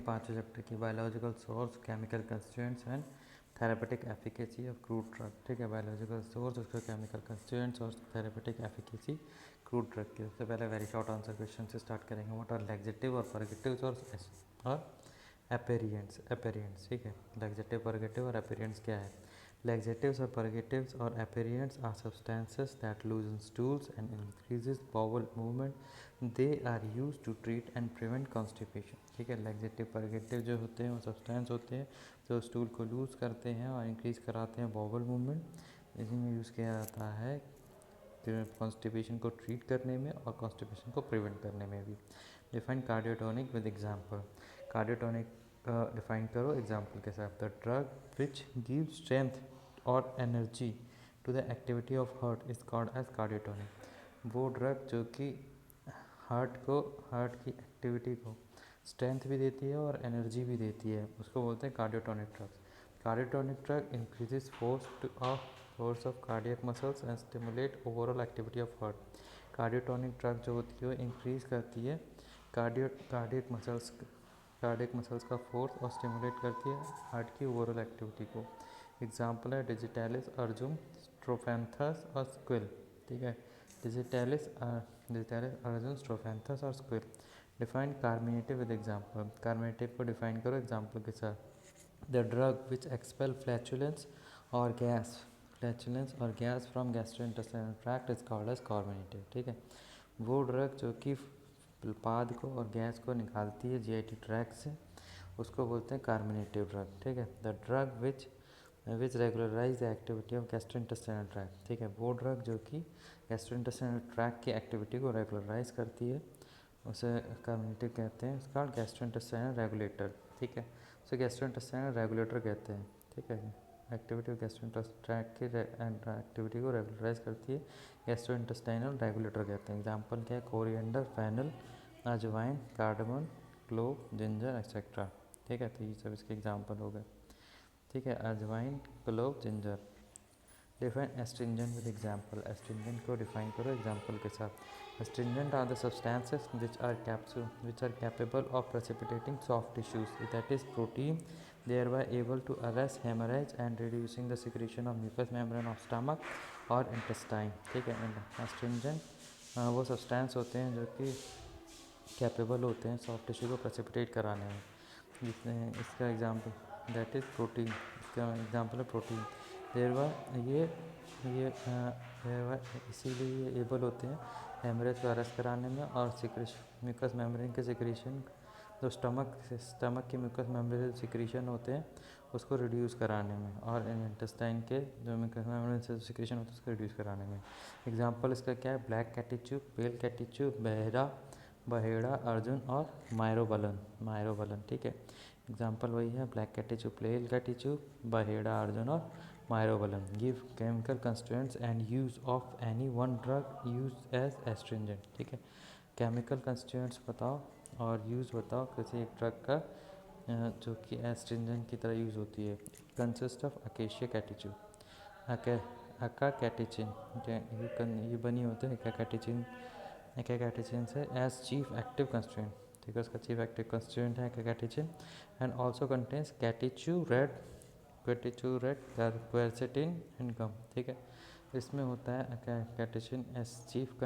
पाँचवें चैप्टर की biological source, chemical constituents and therapeutic efficacy of crude drug. ठीक है, बायोलॉजिकल सोर्स, उसका केमिकल कंस्टिट्यूएंट्स और थेरेपेटिक एफिकेसी क्रूड ड्रग की। सबसे पहले वेरी शॉर्ट आंसर क्वेश्चन से स्टार्ट करेंगे। व्हाट आर लैक्सेटिव और परगेटिव्स और एपेरिएंट्स। ठीक है, लैक्सेटिव, परगेटिव और एपेरिएंट्स क्या है? Laxatives or purgatives or aperients are substances that loosen stools and increases bowel movement. They are used to treat and prevent constipation. ठीक है, लैक्सेटिव परगेटिव जो होते हैं वो सब्सटेंस होते हैं जो स्टूल को लूज करते हैं और इंक्रीज कराते हैं बाउल मूवमेंट। इसी में यूज़ किया जाता है कॉन्स्टिपेशन को ट्रीट करने में और कॉन्स्टिपेशन को प्रिवेंट करने में भी। Define cardiotonic with example. Cardiotonic define करो एग्जाम्पल के साथ। The drug which give strength और energy to the activity of heart is called as cardiotonic. वो ड्रग जो कि हार्ट की एक्टिविटी को स्ट्रेंथ भी देती है और एनर्जी भी देती है, उसको बोलते हैं cardiotonic drugs. Cardiotonic drug increases force of cardiac muscles and stimulate overall activity of heart. Cardiotonic drug जो होती है वो इंक्रीज करती है कार्डियक मसल्स का फोर्स और स्टिमुलेट करती है हार्ट की ओवरऑल एक्टिविटी को। एग्जाम्पल है डिजिटैलिस, अर्जुन, स्ट्रोफेंथस और स्क्विल। ठीक है, डिजिटैलिस, अर्जुन, स्ट्रोफेंथस और squill. Define carminative with example. Carminative को डिफाइन करो एग्जाम्पल के साथ। The drug which expel flatulence और gas from gastrointestinal tract is called as carminative. ठीक है, वो ड्रग जो कि पाद को और गैस को निकालती है जीआईटी ट्रैक्ट से, उसको बोलते हैं कार्मिनेटिव ड्रग। ठीक है, the drug which regularise the activity of gastrointestinal tract. ठीक है, वो ड्रग जो कि गैस्ट्रोइंटेस्टाइनल ट्रैक्ट की एक्टिविटी को रेगुलराइज करती है उसे कार्मिनेटिव कहते हैं। इसका गैस्ट्रोइंटेस्टाइनल रेगुलेटर। ठीक है, उसे गैस्ट्रोइंटेस्टाइनल रेगुलेटर कहते हैं। ठीक है, एक्टिविटी ऑफ गैस्ट्रोइंटेस्टाइनल ट्रैक्ट की एक्टिविटी को रेगुलराइज करती है, गैस्ट्रोइंटेस्टाइनल रेगुलेटर कहते हैं। एग्जाम्पल क्या है? कोरिएंडर, फेनल, अजवाइन, कार्डमम, क्लोव, जिंजर एक्सेट्रा। ठीक है, तो ये सब इसके एग्जाम्पल हो गए। ठीक है, ajwain, clove, ginger. Define astringent with example. Astringent को डिफाइन करो एग्जाम्पल के साथ। Astringent are the substances which are capable of precipitating soft tissues, that is protein, thereby able to arrest hemorrhage and reducing the secretion of mucous membrane of stomach और intestine। ठीक है, astringent वो substance होते हैं जो कि capable होते हैं सॉफ्ट टिश्यू को प्रेसिपिटेट कराने में। जिसमें इसका एग्जाम्पल दैट इज़ प्रोटीन, इसका एग्जाम्पल है प्रोटीन। इसीलिए ये एबल होते हैं हेमरेज को अरेस्ट कराने में और म्यूकस मेम्ब्रेन के सिक्रीशन, जो स्टमक के म्यूकस मेम्ब्रेन सिक्रीशन होते हैं उसको रिड्यूस कराने में, और इंटेस्टाइन के जो म्यूकस मेम्ब्रेन से सिक्रीशन होता है उसको रिड्यूस कराने में। एग्जाम्पल इसका क्या है? ब्लैक कैटिच्यूब, पेल कैटिच्यूब, बहेड़ा, अर्जुन और मायरोबलन। ठीक है, एग्जाम्पल वही है, ब्लैक कैटिच्यूब, पेल कैटिच्यूब, बहेड़ा, अर्जुन और myrobalan. Give chemical constituents and use of any one drug use as astringent. ठीक है, केमिकल कंस्टिट्यूएंट्स बताओ और यूज़ बताओ किसी एक ड्रग का जो कि एस्ट्रिंजेंट की तरह यूज़ होती है। कंसिस्ट ऑफ अकेशिया कैटिच्यूब, अका कैटिचिन, ये बनी होते हैं कैटेचिन से एज चीफ एक्टिव कंस्टिट्यूएंट। ठीक है, उसका चीफ एक्टिव कंस्टिट्यूएंट है कैटेचिन। एंड ऑल्सो कंटेन्स कैटिचूरेट, क्वेरसेटिन एंड गम। ठीक है, इसमें होता है catechin as chief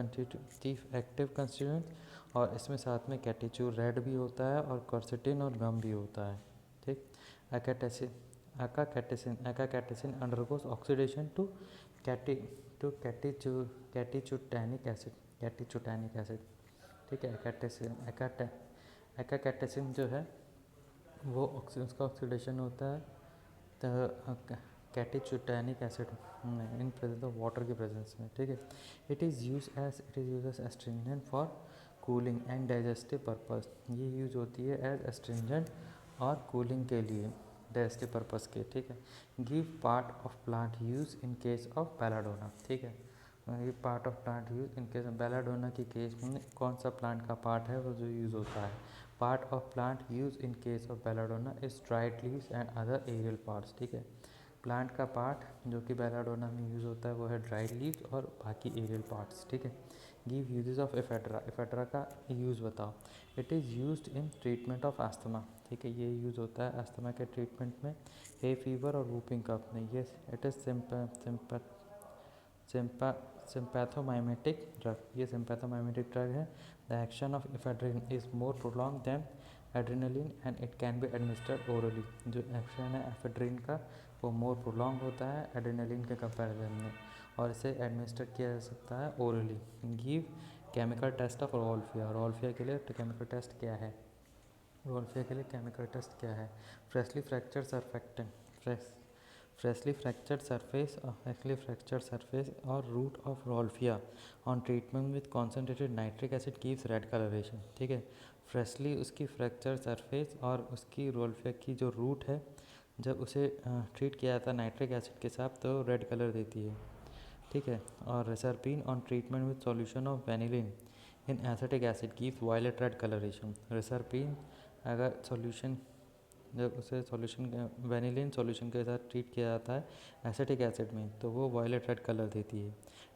active constituent, और इसमें साथ में कैटिचूरेट भी होता है और क्वेरसेटिन और गम भी होता है। ठीक, अकाकैटेसिन अंडरगोस ऑक्सीडेशन टू कैटिचुटैनिक एसिड। ठीक है, अकाकैटेसिन जो है वो उसका ऑक्सीडेशन होता है catechutannic acid in presence of water के प्रेजेंस में। ठीक है, it is use as astringent for cooling and digestive purpose. ये यूज होती है एज एस्ट्रिंजेंट और कूलिंग के लिए, डाइजेस्टिव पर्पस के। ठीक है, give part of plant use in case of belladonna. ठीक है, ये part of plant use in case belladonna के केस में कौन सा प्लांट का पार्ट है वो जो यूज़ होता है। Part of plant use in case of belladonna is dried leaves and other aerial parts. ठीक है, प्लांट का पार्ट जो कि बेलाडोना में यूज़ होता है वो है ड्राइड लीव्स और बाकी एरियल पार्ट्स। ठीक है, give uses of ephedra. Ephedra का यूज़ बताओ। It is used in treatment of asthma. ठीक है, ये यूज़ होता है अस्थमा के ट्रीटमेंट में, हे फीवर और वूपिंग कफ में। ये इट इज़ sympathomimetic drug, ये sympathomimetic drug है। The action of ephedrine is more prolonged than adrenaline and it can be administered orally। जो एक्शन है एफेड्रिन का वो मोर प्रोलॉन्ग होता है एड्रेनलिन के कंपैरिजन में, और इसे एडमिनिस्टर किया जा सकता है orally. Give chemical test of rauwolfia. Rauwolfia के लिए केमिकल टेस्ट क्या है? रोल्फिया के लिए केमिकल टेस्ट क्या है? Freshly fractured surfactant, freshly fractured surface or root of Rolfia on treatment with concentrated nitric acid gives red coloration। ठीक है, फ्रेशली उसकी फ्रैक्चर सरफेस और उसकी रोल्फिया की जो रूट है, जब उसे ट्रीट किया जाता है नाइट्रिक एसिड के साथ तो रेड कलर देती है। ठीक है, और reserpine on treatment with solution of vanillin in acetic acid gives violet red coloration. Reserpine अगर सॉल्यूशन, जब उसे सॉल्यूशन वेनिलिन सॉल्यूशन के साथ ट्रीट किया जाता है एसिटिक एसिड में तो वो वायलेट रेड कलर देती है।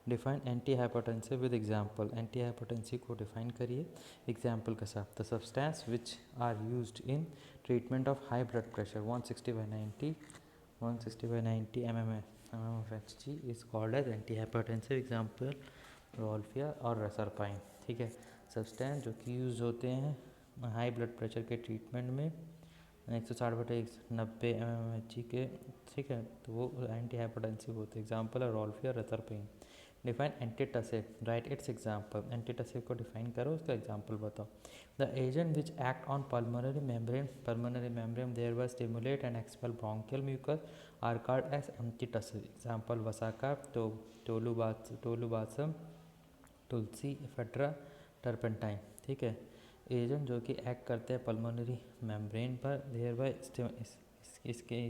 Define anti hypertensive with example. Anti hypertensive को डिफाइन करिए एग्जांपल के साथ। The substance which are used in treatment of high blood pressure 160/90 mmHg is called as anti hypertensive. Example rauwolfia और reserpine. ठीक है, substance जो कि यूज होते हैं हाई ब्लड प्रेशर के ट्रीटमेंट में 160/90 mmHg के। ठीक है, तो वो एंटी हाइपरटेंसिव होते हैं। एग्जांपल है rauwolfia reserpine. Define antitussive, write its example. Antitussive को डिफाइन करो, उसका एग्जांपल बताओ। The agent which act on pulmonary membrane thereby stimulate and expel bronchial mucus are called as antitussive. Example vasaka, tolu balsam, tulsi, ephedra, turpentine. ठीक है, agent जो कि act करते हैं पल्मोनरी मेम्ब्रेन पर देयरबाय इसके,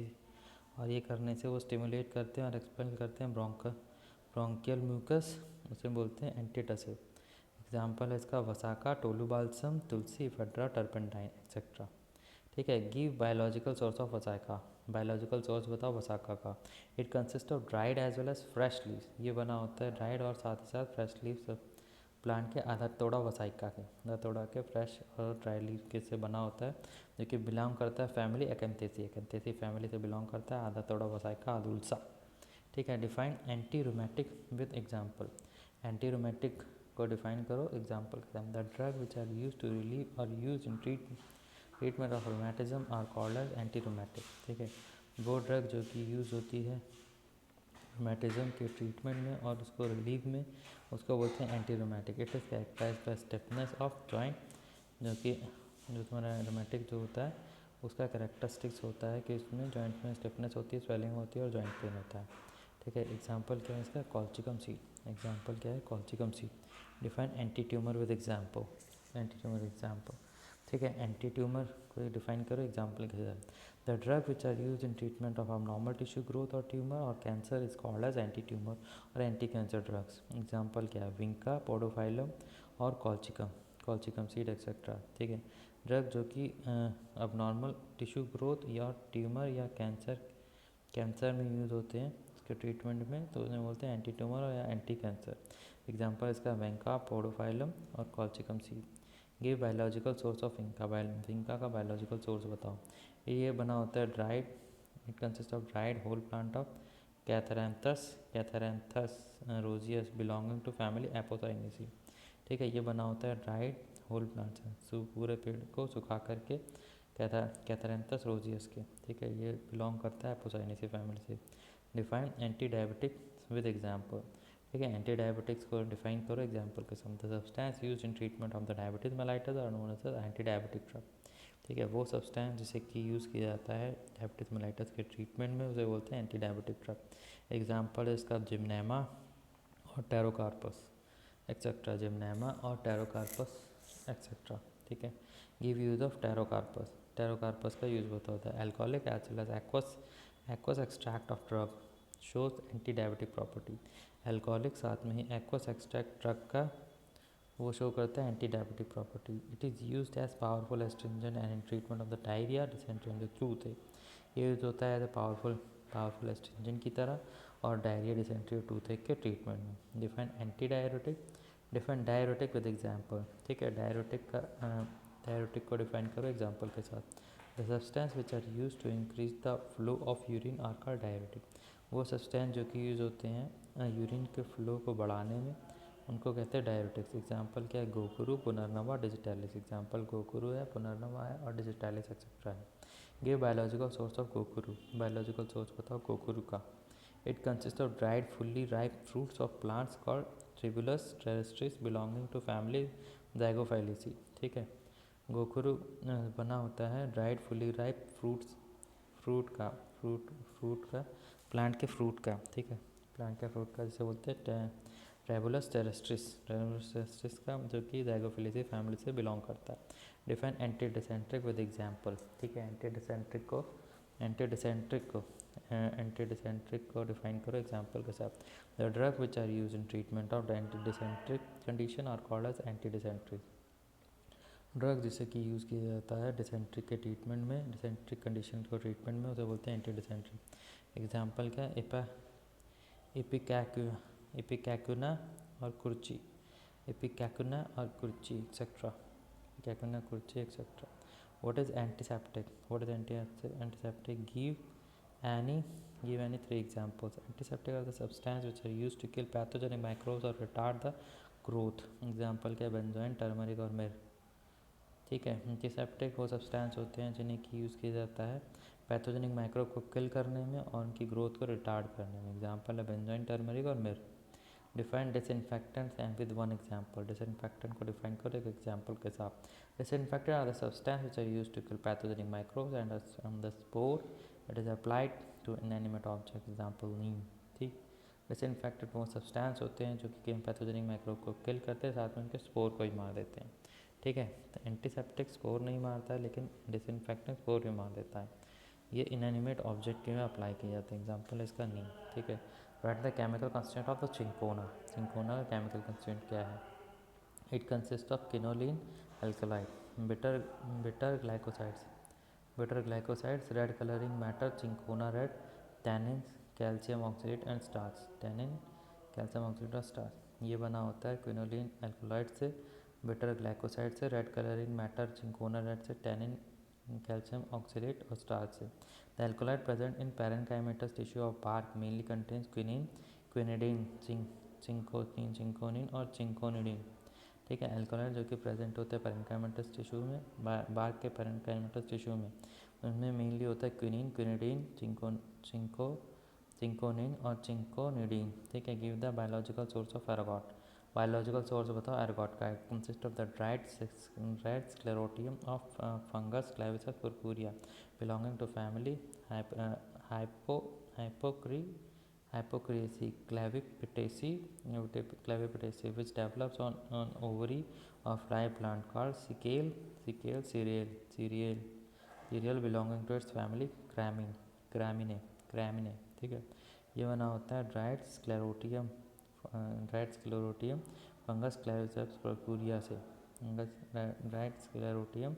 और ये करने से वो स्टिमुलेट करते हैं और एक्सपेल करते हैं ब्रोंकियल म्यूकस, उसे बोलते हैं एंटीटसिव। एग्जांपल है इसका vasaka, tolu balsam, tulsi, ephedra, turpentine etcetera. ठीक है, give biological source of vasaka. Biological source बताओ वसाका का। It consist of dried as well as fresh leaves. ये बना होता है ड्राइड और साथ ही साथ फ्रेश लीव्स प्लांट के। आधा तोड़ा वसाइका के, आधा तोड़ा के फ्रेश और ड्राई लीव के से बना होता है, जो कि बिलोंग करता है फैमिली एकेंथेसी फैमिली से बिलोंग करता है आधा तोड़ा वसाइका अदुल्सा। ठीक है, define anti rheumatic with example. Anti rheumatic को डिफाइन करो एग्जांपल के साथ। The drug which are use to relieve और use in treatment of rheumatism are called as anti rheumatic. ठीक है, वो ड्रग जो कि यूज़ होती है रोमेटिज्म के ट्रीटमेंट में और उसको रिलीव में, उसको बोलते हैं anti rheumatic. It is characterized by stiffness of joint, जो तुम्हारा रोमेटिक जो होता है उसका कैरेक्टरिस्टिक्स होता है कि इसमें जॉइंट में स्टिफनेस होती है, स्वेलिंग होती है और जॉइंट पेन होता है। ठीक है, एग्जांपल क्या है इसका? Colchicum seed. एग्जांपल क्या है? Colchicum seed. Define anti tumour with example. Anti tumour example. ठीक है, एंटी ट्यूमर को डिफाइन करो एग्जांपल के साथ। The drug which are used in treatment of abnormal tissue growth or tumor or cancer is called as anti-tumor और anti-cancer drugs। Example क्या है? Vinca, podophyllum और कॉल्चिकम सीड एक्सेट्रा। ठीक है, ड्रग जो कि अबनॉर्मल टिश्यू ग्रोथ या tumour या कैंसर में यूज़ होते हैं उसके ट्रीटमेंट में, तो उन्हें बोलते हैं एंटी ट्यूमर या एंटी कैंसर। एग्जाम्पल इसका विंका, पोडोफाइलम और colchicum seed. Give biological source of vinca का बायोलॉजिकल सोर्स बताओ। ये बना होता है dried, it consist of dried whole plant of Catharanthus roseus belonging to family Apocynaceae. ठीक है, ये बना होता है ड्राइड होल प्लांट से, पूरे पेड़ को सुखा करके कैथेरैंथस रोजियस के। ठीक है, ये बिलोंग करता है एपोसाइनेसी फैमिली से। Define anti diabetic with example. ठीक है, एंटी डायबिटिक्स को डिफाइन करो एग्जाम्पल के साथ। The substance use in treatment of the diabetes mellitus are known as anti diabetic drug. ठीक है, वो सब्सटेंस जिसे कि यूज़ किया जाता है डायबिटीज मेलाइटस के ट्रीटमेंट में, उसे बोलते हैं एंटी डायबिटिक ड्रग। एग्जाम्पल है इसका जिम्नेमा और टेरोकार्पस एक्सेट्रा। जिम्नेमा और टेरोकार्पस एक्सेट्रा। ठीक है, गिव यूज ऑफ टेरोकार्पस का यूज़ होता है alcoholic as well as aqueous extract of drug shows anti diabetic property. Alcoholic साथ में ही एक्वस एक्सट्रैक्ट ड्रग का वो शो करता है anti diabetic property. It is used as powerful astringent and in treatment of the diarrhoea dysentery and toothache. ये use होता है as a powerful astringent की तरह और डायरिया डिसेंट्री और टूथ एक के ट्रीटमेंट में। Define anti diuretic. Define diuretic with example. ठीक है, डायरेटिक को डिफाइन करो एग्जाम्पल के साथ। The substance which are use to increase the flow of urine are called diuretic. वो सब्सटेंस जो कि यूज़ होते हैं यूरिन के फ्लो को बढ़ाने में, उनको कहते हैं डायरेटिक्स। एग्जाम्पल क्या है? गोकुरु, पुनर्नवा, डिजिटालिस। एग्जाम्पल गोकुरु है, पुनर्नवा है और डिजिटालिस एक्सेट्रा है। Give biological source of gokhru. Biological source बताओ गोकुरु का। It consist of dried fully ripe fruits of plants called Tribulus terrestris belonging to family Zygophyllaceae. ठीक है, गोकुरु बना होता है ड्राइड फुली राइप फ्रूट का प्लांट के फ्रूट का। ठीक है, प्लांट के फ्रूट का जिसे बोलते हैं ट्रेबुलस टेरेस्ट्रिस का, जो कि ज़ाइगोफाइलिसी फैमिली से बिलोंग करता है। Define anti dysenteric with example. ठीक है, एंटी डिसेंट्रिक को डिफाइन करो एग्जाम्पल के साथ। The drug which are use in treatment of the anti dysenteric condition are called as anti dysenteric. Drug जिसे कि यूज़ किया जाता है डिसेंट्रिक के ट्रीटमेंट में, डिसेंट्रिक कंडीशन को ट्रीटमेंट में, उसे बोलते हैं एंटी डिसेंट्रिक। एग्जाम्पल क्या है? इपिकैकुना और कुर्ची, इपिकैकुना और कुर्ची एक्सेट्रा, कैकुना कुर्ची etcetera. What is antiseptic? What is antiseptic? Give any three examples. Antiseptic are the substances which are used to kill pathogenic microbes or retard the growth. Example क्या? Benzoin, turmeric और मिर्च। ठीक है, antiseptic वो substance होते हैं जिन्हें की यूज़ किया जाता है पैथोजेनिक माइक्रोब को किल करने में और उनकी ग्रोथ को रिटार्ड करने में। एग्जाम्पल है बेंजोइन, टर्मरिक और मिर्च। Define disinfectants and with one example. Disinfectant को डिफाइन करो एक एग्जाम्पल के साथ। Disinfectant are the substance which are used to kill pathogenic microbes and the spore it is applied to inanimate object. Example neem. ठीक, disinfectant वो substance होते हैं जो कि पैथोजेनिक माइक्रोब को किल करते हैं, साथ में उनके स्पोर को ही मार देते हैं। ठीक है, तो एंटीसेप्टिक स्पोर नहीं मारता है लेकिन डिसइंफेक्टेंट स्पोर भी मार देता है। ये इनएनिमेट ऑब्जेक्ट में अप्लाई किए जाते हैं। एग्जाम्पल है इसका नीम। ठीक है, right the chemical constituent of the cinchona. Cinchona का केमिकल कंस्टिट्यूएंट क्या है? It consist of quinoline alkaloid, bitter glycosides, red colouring matter, cinchona red, tannin, calcium oxalate and starch. Tannin, calcium oxalate और starch. ये बना होता है quinoline alkaloid से, bitter glycoside से, red colouring matter cinchona red से, टैनिन, कैल्शियम ऑक्सीडेट और starch से। The alkaloid present in parenchymatous tissue of bark mainly contains quinine, quinidine, चिंकोनिन और चिंकोनिडीन। ठीक है, एल्कोलाइड जो कि प्रेजेंट होते हैं पैरेनकाइमेटस टिश्यू में, बार्क के पैरेनकाइमेटस टिश्यू में, उनमें मेनली होता है क्विनिन, क्विनिडीन, चिंकोनिन और चिंकोनिडीन। ठीक है, give the biological source of ergot. Biological source बताओ एर्गॉट का। Consist of the dried sclerotium of fungus Claviceps purpurea belonging to family hypocrisy clavipitaceae which develops on ovary of rye plant called Sickle cereal belonging to its family Graminae। ठीक है, ये बना होता है dried sclerotium fungus Claviceps purpurea से, dried sclerotium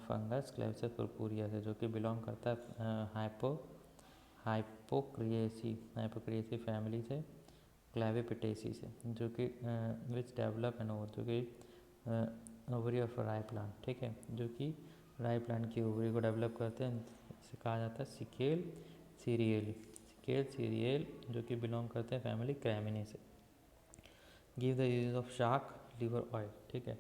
fungus Claviceps purpurea से, जो कि बिलोंग करता है हाइपोक्रिएसी फैमिली से, क्लेविपिटेसी से, जो कि विच डेवलप एंड ओवर, जो कि ओवरी ऑफ राई प्लांट। ठीक है, जो कि राई प्लांट की ओवरी को डेवलप करते हैं, इसे कहा जाता है सिकेल सीरियल, जो कि बिलोंग करते हैं फैमिली क्रेमिनी से। Give the use of shark liver oil. ठीक है,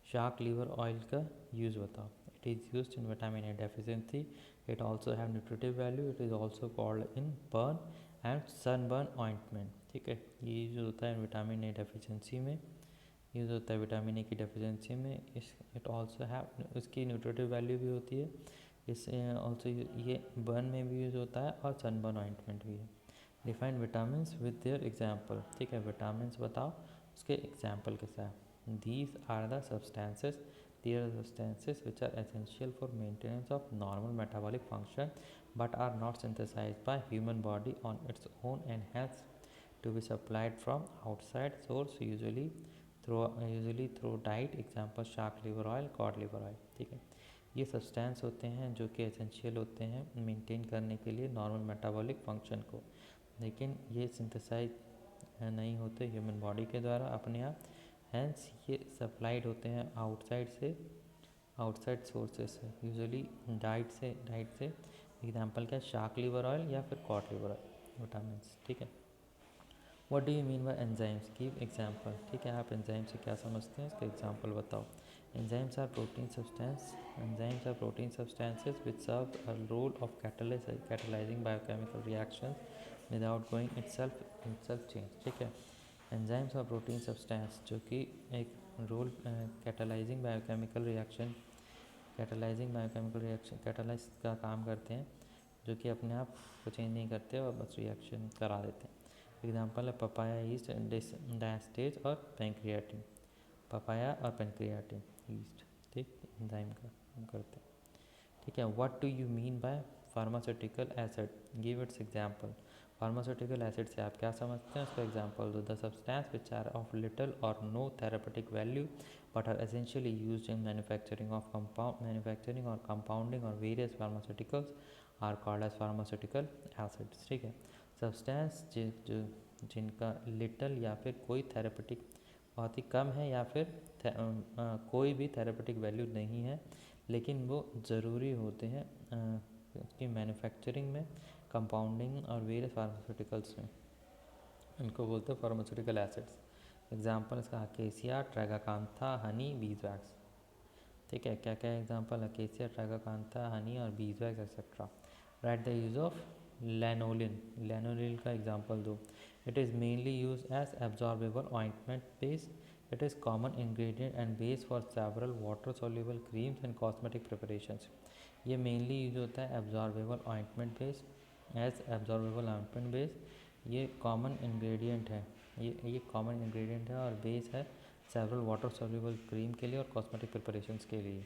शार्क लीवर ऑयल का यूज़ बताओ। It is used in vitamin A deficiency. It also have nutritive value. It is also called in burn and sunburn ointment. ठीक है, ये use होता है vitamin A deficiency में, यूज़ होता है विटामिन ए की डेफिशिएंसी में। इट ऑल्सो हैव, इसकी न्यूट्रिटिव वैल्यू भी होती है। इससे ऑल्सो ये बर्न में भी यूज़ होता है और सनबर्न ऑइंटमेंट भी है। Define vitamins with their example. ठीक है, विटामिन्स बताओ उसके एग्जाम्पल के साथ। These are the substances which are essential for maintenance of normal metabolic function but are not synthesized by human body on its own and hence to be supplied from outside source, usually through diet। Example shark liver oil, cod liver oil। ठीक है, ये substance होते हैं जो कि essential होते हैं maintain करने के लिए नॉर्मल मेटाबॉलिक फंक्शन को, लेकिन ये सिंथेसाइज नहीं होते ह्यूमन बॉडी के द्वारा अपने आप, हैंस ये सप्लाइड होते हैं आउटसाइड से आउटसाइड सोर्सेज से, यूजुअली डाइट से एग्जाम्पल क्या है, शार्क लिवर ऑयल या फिर कॉड लिवर ऑयल, विटामिन। ठीक है। What do you mean bye enzymes, give example. ठीक है, आप एंजाइम से क्या समझते हैं, इसका एग्जाम्पल बताओ। Enzymes are protein substance, enzymes are protein substances which serve a role of catalyzing biochemical reactions without going itself change. ठीक है, एंजाइम्स और प्रोटीन सब्सटेंस जो कि एक रोल कैटालाइज का काम करते हैं, जो कि अपने आप को चेंज नहीं करते और बस रिएक्शन करा देते हैं। एग्जाम्पल है पपाया ईस्ट, डायस्टेज और पेंक्रियाटिन। पपाया और पेंक्रियाटिन ईस्ट, ठीक, एंजाइम का काम करते हैं। ठीक है, what do you mean by pharmaceutical acid, give its example. Pharmaceutical acid से आप क्या समझते हैं, उसका एग्जाम्पल दो। The substance which are of little or no therapeutic value but are essentially used in manufacturing or compounding or various pharmaceuticals are called as pharmaceutical acids. ठीक है, substance जो जिनका लिटल या फिर कोई थेरेपेटिक बहुत ही कम है या फिर कोई भी थेरेपेटिक वैल्यू नहीं है, लेकिन वो ज़रूरी होते हैं उसकी मैन्युफैक्चरिंग में, कंपाउंडिंग और वेरियस फार्मास्यूटिकल्स में, इनको बोलते हैं फार्मास्यूटिकल एसिड्स। एग्जाम्पल इसका अकेसिया, ट्रैगाकांथा, हनी, बीजवैक्स। ठीक है, क्या क्या एग्जाम्पल, अकेसिया, ट्रैगाकांथा, हनी और beeswax etcetera. Right the use of lanolin, lanolin का एग्जाम्पल दो। It is mainly use as absorbable ointment base. It is common ingredient and base for several water soluble creams and cosmetic preparations. ये mainly use होता है absorbable ointment base, as absorbable ointment base. ये common ingredient है, ये common ingredient है और base है several water soluble cream के लिए और कॉस्मेटिक प्रिपरेशंस के लिए।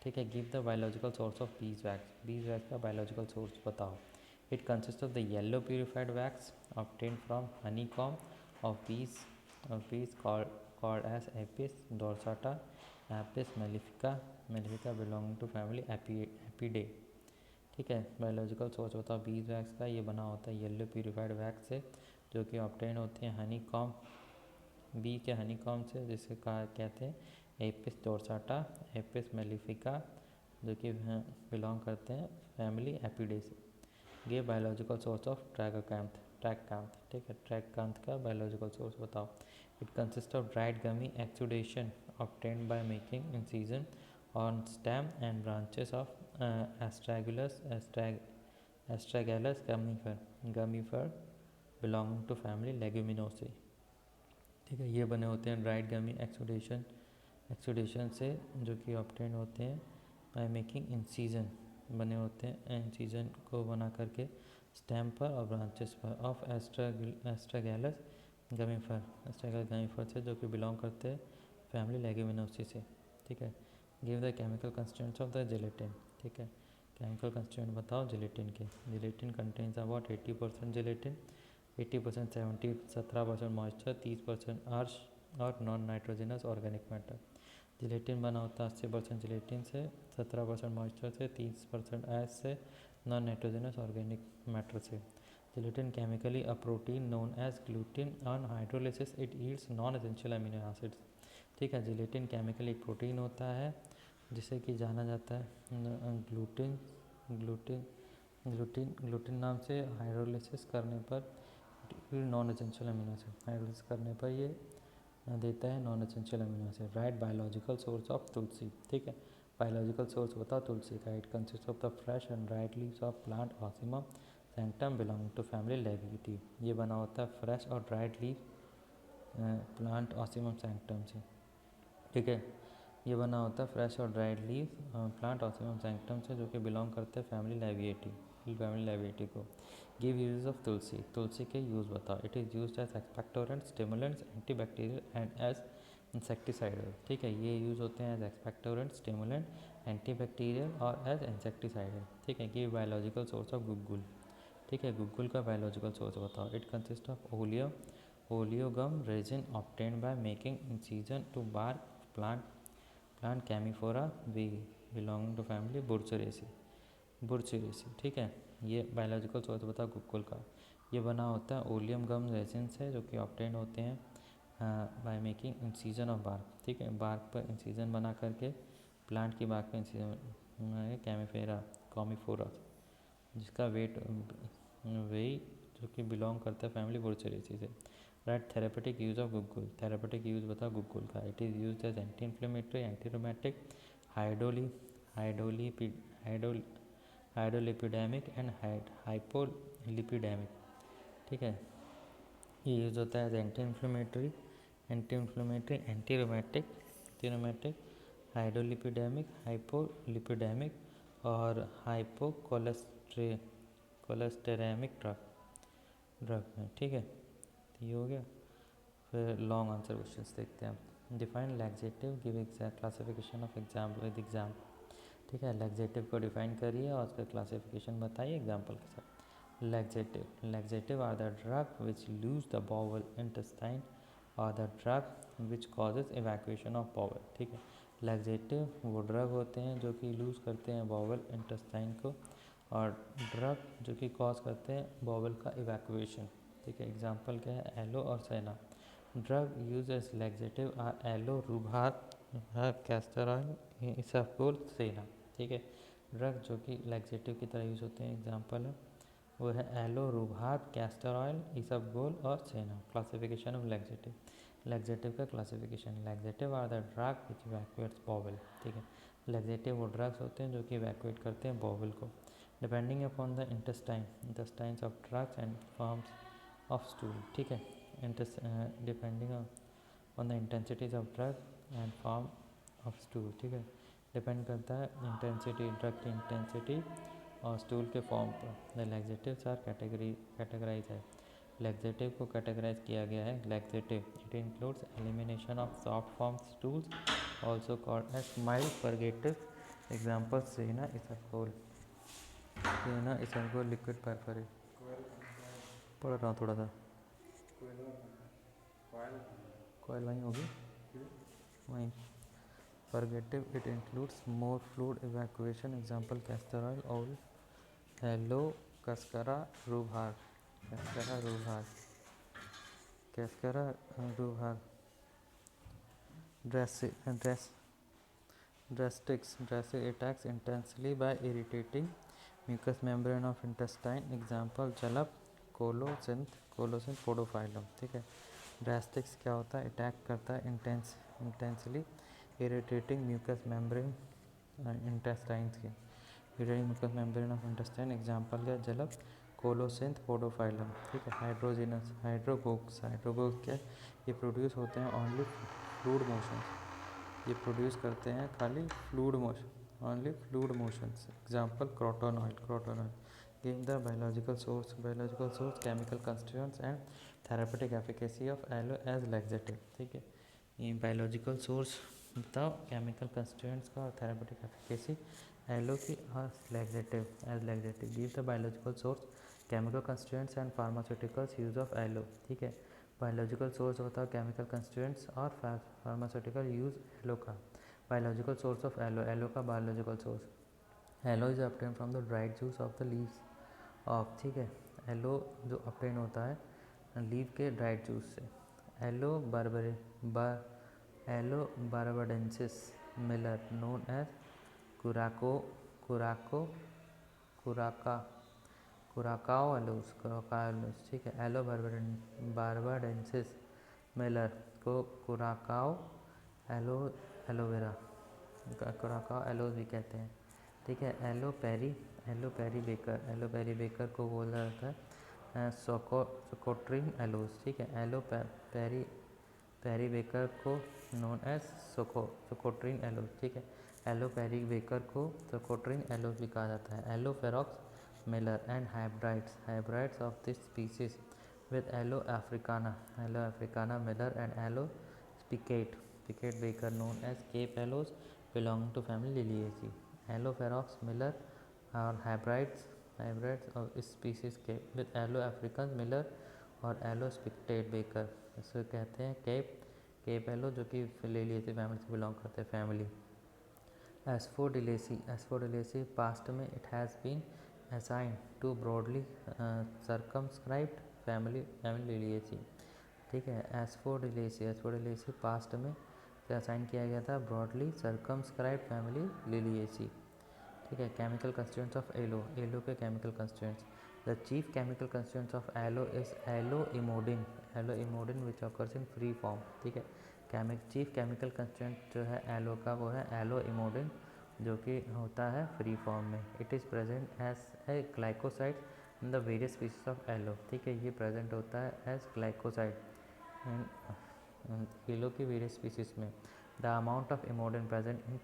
ठीक है, give the biological source of bees wax, bees wax का बायोलॉजिकल सोर्स बताओ। It consist of the yellow purified wax obtained from honeycomb of bees called as Apis dorsata, Apis mellifica belonging to family Apidae। ठीक है, biological source बताओ bees wax का। ये बना होता है येलो प्यूरिफाइड वैक्स से, जो कि ऑब्टेन होते हैं हनीकॉम, बी के हनीकॉम से, जिसे कहा कहते हैं एपिस डोरसाटा, एपिस मेलिफिका, जो कि बिलोंग करते हैं फैमिली एपिडे से। गे बायोलॉजिकल सोर्स ऑफ ट्रैगाकैंथ, ट्रैगकांथ। ठीक है, ट्रैगकांथ का बायोलॉजिकल सोर्स बताओ। It consist of dried gummy exudation obtained by making incision on stem and branches of astragalus gummifer belonging to family Leguminosae। ठीक है, ये बने होते हैं ड्राइड गमी एक्सुडेशन से, जो कि ऑब्टेन होते हैं बाय मेकिंग इंसीजन, बने होते हैं इंसीजन को बना करके स्टेम पर और ब्रांचेस पर ऑफ एस्ट्रागैलस गमीफर से, जो कि बिलोंग करते हैं फैमिली लेगुमिनोसी से। ठीक है, give the chemical constituents of the gelatin. ठीक है, केमिकल कंस्टिट्यूएंट बताओ जिलेटिन के। Gelatin contains about 80% gelatin, 80% 17% moisture, 30% अर्श और non nitrogenous organic matter. Gelatin बना होता है 80% जिलेटिन से, 17% मॉइस्चर से, 30% ऐश से, नॉन नाइट्रोजनस ऑर्गेनिक मैटर से। Gelatin chemically a protein known as glutin, on hydrolysis it yields non essential amino acids. ठीक है, जिलेटिन केमिकली एक प्रोटीन होता है जिसे कि जाना जाता है ग्लूटिन ग्लूटिन ग्लूटिन ग्लूटिन नाम से। हाइड्रोलिसिस करने पर non essential amino acid, hydrolysis करने पर ये देता है non essential amino acid. Right biological source of tulsi. ठीक है, बायोलॉजिकल सोर्स बताओ तुलसी का। It consist of the fresh and dried leaves of plant Ocimum sanctum belonging to family Labiatae. ये बना होता है फ्रेश और dried leaf plant Ocimum sanctum से। ठीक है, ये बना होता है फ्रेश और dried leaf plant Ocimum sanctum से, जो कि बिलोंग करते हैं फैमिली लेविएटी को। गिव यूज ऑफ तुलसी, तुलसी के यूज़ बताओ। It is use as expectorant, stimulants, antibacterial and as insecticidal. ठीक है, ये यूज़ होते हैं एज एक्सपेक्टोरेंट, स्टिमुलेंट, एंटीबैक्टीरियल और एज इंसेक्टिसाइडल। ठीक है, give biological source of guggul. ठीक है, गुग्गुल का बायोलॉजिकल सोर्स बताओ। It consist of oleogum resin obtained by making incision to bark plant Commiphora belonging to family बुरचेरेसी। ठीक है, ये बायोलॉजिकल सोर्स बताओ गुग्गुल का। ये बना होता है ओलियम गम रेजिन से, जो कि ऑब्टेन होते हैं by making incision of bark. ठीक है, बार्क पर इंसिजन बना करके प्लांट की बात करें कैमिफेरा कॉमिफोरा, जिसका वेट वही जो कि बिलोंग करता है फैमिली बोर्चेरेसी से। Right, therapeutic use of guggul, therapeutic use बताओ गुग्गुल का। It is use as anti inflammatory, anti rheumatic, hydrolipidemic and hypolipidemic. ठीक है, ये यूज़ होता है as anti rheumatic, hydrolipidemic, hypolipidemic और हाइपोकोलेस्टेरेमिक ड्रग में। ठीक है, तो ये हो गया। फिर लॉन्ग आंसर क्वेश्चंस देखते हैं हम। Define laxative, give classification of example with example. ठीक है, लैक्सेटिव को डिफाइन करिए और उसका क्लासिफिकेशन बताइए एग्जाम्पल के साथ। Laxative are the drug which loose the bowel intestine or the drug which causes evacuation of bowel. ठीक है, लैक्सेटिव वो ड्रग होते हैं जो कि लूज़ करते हैं बॉवल इंटेस्टाइन को, और ड्रग जो कि कॉज करते हैं बॉवल का इवैक्यूएशन। ठीक है, एग्जाम्पल क्या है, एलो और senna. Drug use as laxative are aloe, rhubarb, castor oil, isabgol, senna. ठीक है, ड्रग जो कि लैक्सेटिव की तरह यूज़ होते हैं एग्जाम्पल है वो है एलो, रूबार, कैस्टर ऑयल, इसबगोल और सेना। क्लासिफिकेशन ऑफ लैक्सेटिव का classification, laxative are the drug which evacuates bowel. ठीक है, लैक्सेटिव वो ड्रग्स होते हैं जो कि इवैक्यूएट करते हैं बॉवल को। Depending upon the intestines of drugs and forms of stool. ठीक है, depending on the intensities of drug and form of stool. ठीक है, डिपेंड करता है इंटेंसिटी, ड्रग की इंटेंसिटी और स्टूल के फॉर्म पर। द लैक्सेटिव्स आर कैटेगराइज है, लैक्सेटिव को कैटेगराइज किया गया है। Laxative it includes elimination of soft form stools also called as mild purgative. Example senna, isabgol, liquid perforate. पढ़ रहा हूँ थोड़ा सा, कॉइल वहीं होगी वहीं। Purgative it includes more fluid evacuation, example castor oil, aloe, cascara rhubarb, drastics attacks intensely by irritating mucous membrane of intestine, example jalap, colocynth podophyllum. ठीक है, ड्रेस्टिक्स क्या होता है, अटैक करता है intensely irritating mucous membrane intestines के, irritating mucous membrane of intestine, example क्या jalap, colocynth podophyllum. ठीक है, हाइड्रोगोक्स क्या, ये प्रोड्यूस होते हैं ओनली फ्लूइड मोशन, ये प्रोड्यूस करते हैं खाली fluid motion, only fluid motions, example croton oil. Give the biological source chemical constituents and therapeutic efficacy of aloe as laxative. ठीक है, ये बायोलॉजिकल सोर्स बताओ केमिकल कंस्टिट्यूएंट्स का और थेरेपेटिक एफिकेसी एलो की as laxative. Give the biological source chemical constituents and pharmaceuticals use of aloe. ठीक है, biological source बताओ केमिकल कंस्टिट्यूएंट्स और फार्मास्यूटिकल यूज एलो का। बायोलॉजिकल सोर्स ऑफ एलो का biological source, aloe is obtain from the dried juice of the leaves of. ठीक है, aloe जो obtain होता है लीव के ड्राइड जूस से। Aloe barbadensis Miller known as Curacao aloes. ठीक है, एलो बारबाडेंसिस मिलर को कुराकाओ एलोवेरा, कुराकाओ एलोस भी कहते हैं। ठीक है, एलो पेरी बेकर को बोला जाता है सोकोट्रिन एलोस। ठीक है, एलो पेरी बेकर को नोन एज सोकोट्रिन एलोस। ठीक है, एलो पेरी बेकर को सोकोट्रिन एलोस भी कहा जाता है। Aloe ferox Miller and hybrids of this species with Aloe africana miller and Aloe spicate baker known as Cape aloes belonging to family Liliaceae. Aloe ferox miller are hybrids of species Cape with Aloe africans miller और Aloe spicate baker, इसे कहते हैं cap yellow जो कि Liliaceae family से belong करते हैं family. एस्फोडिलेसी past में it has been assigned to broadly circumscribed family Liliaceae। ठीक है, एस्फोडिलेसी पास्ट में से असाइन किया गया था ब्रॉडली सर्कमस्क्राइब फैमिली लिलिएसी। ठीक है, chemical constituents of aloe, aloe के chemical constituents. The chief chemical constituents of aloe is aloe emodin, aloe emodin which occurs in free form. ठीक है, चीफ केमिकल कंस्टिट्यूएंट जो है एलो का वो है एलोइमोडिन, जो कि होता है फ्री फॉर्म में। It is present as a glycoside in the various species of aloe. ठीक है, ये प्रेजेंट होता है एज ग्लाइकोसाइड एलो की वेरियस स्पीसीज में। The amount of emodin present in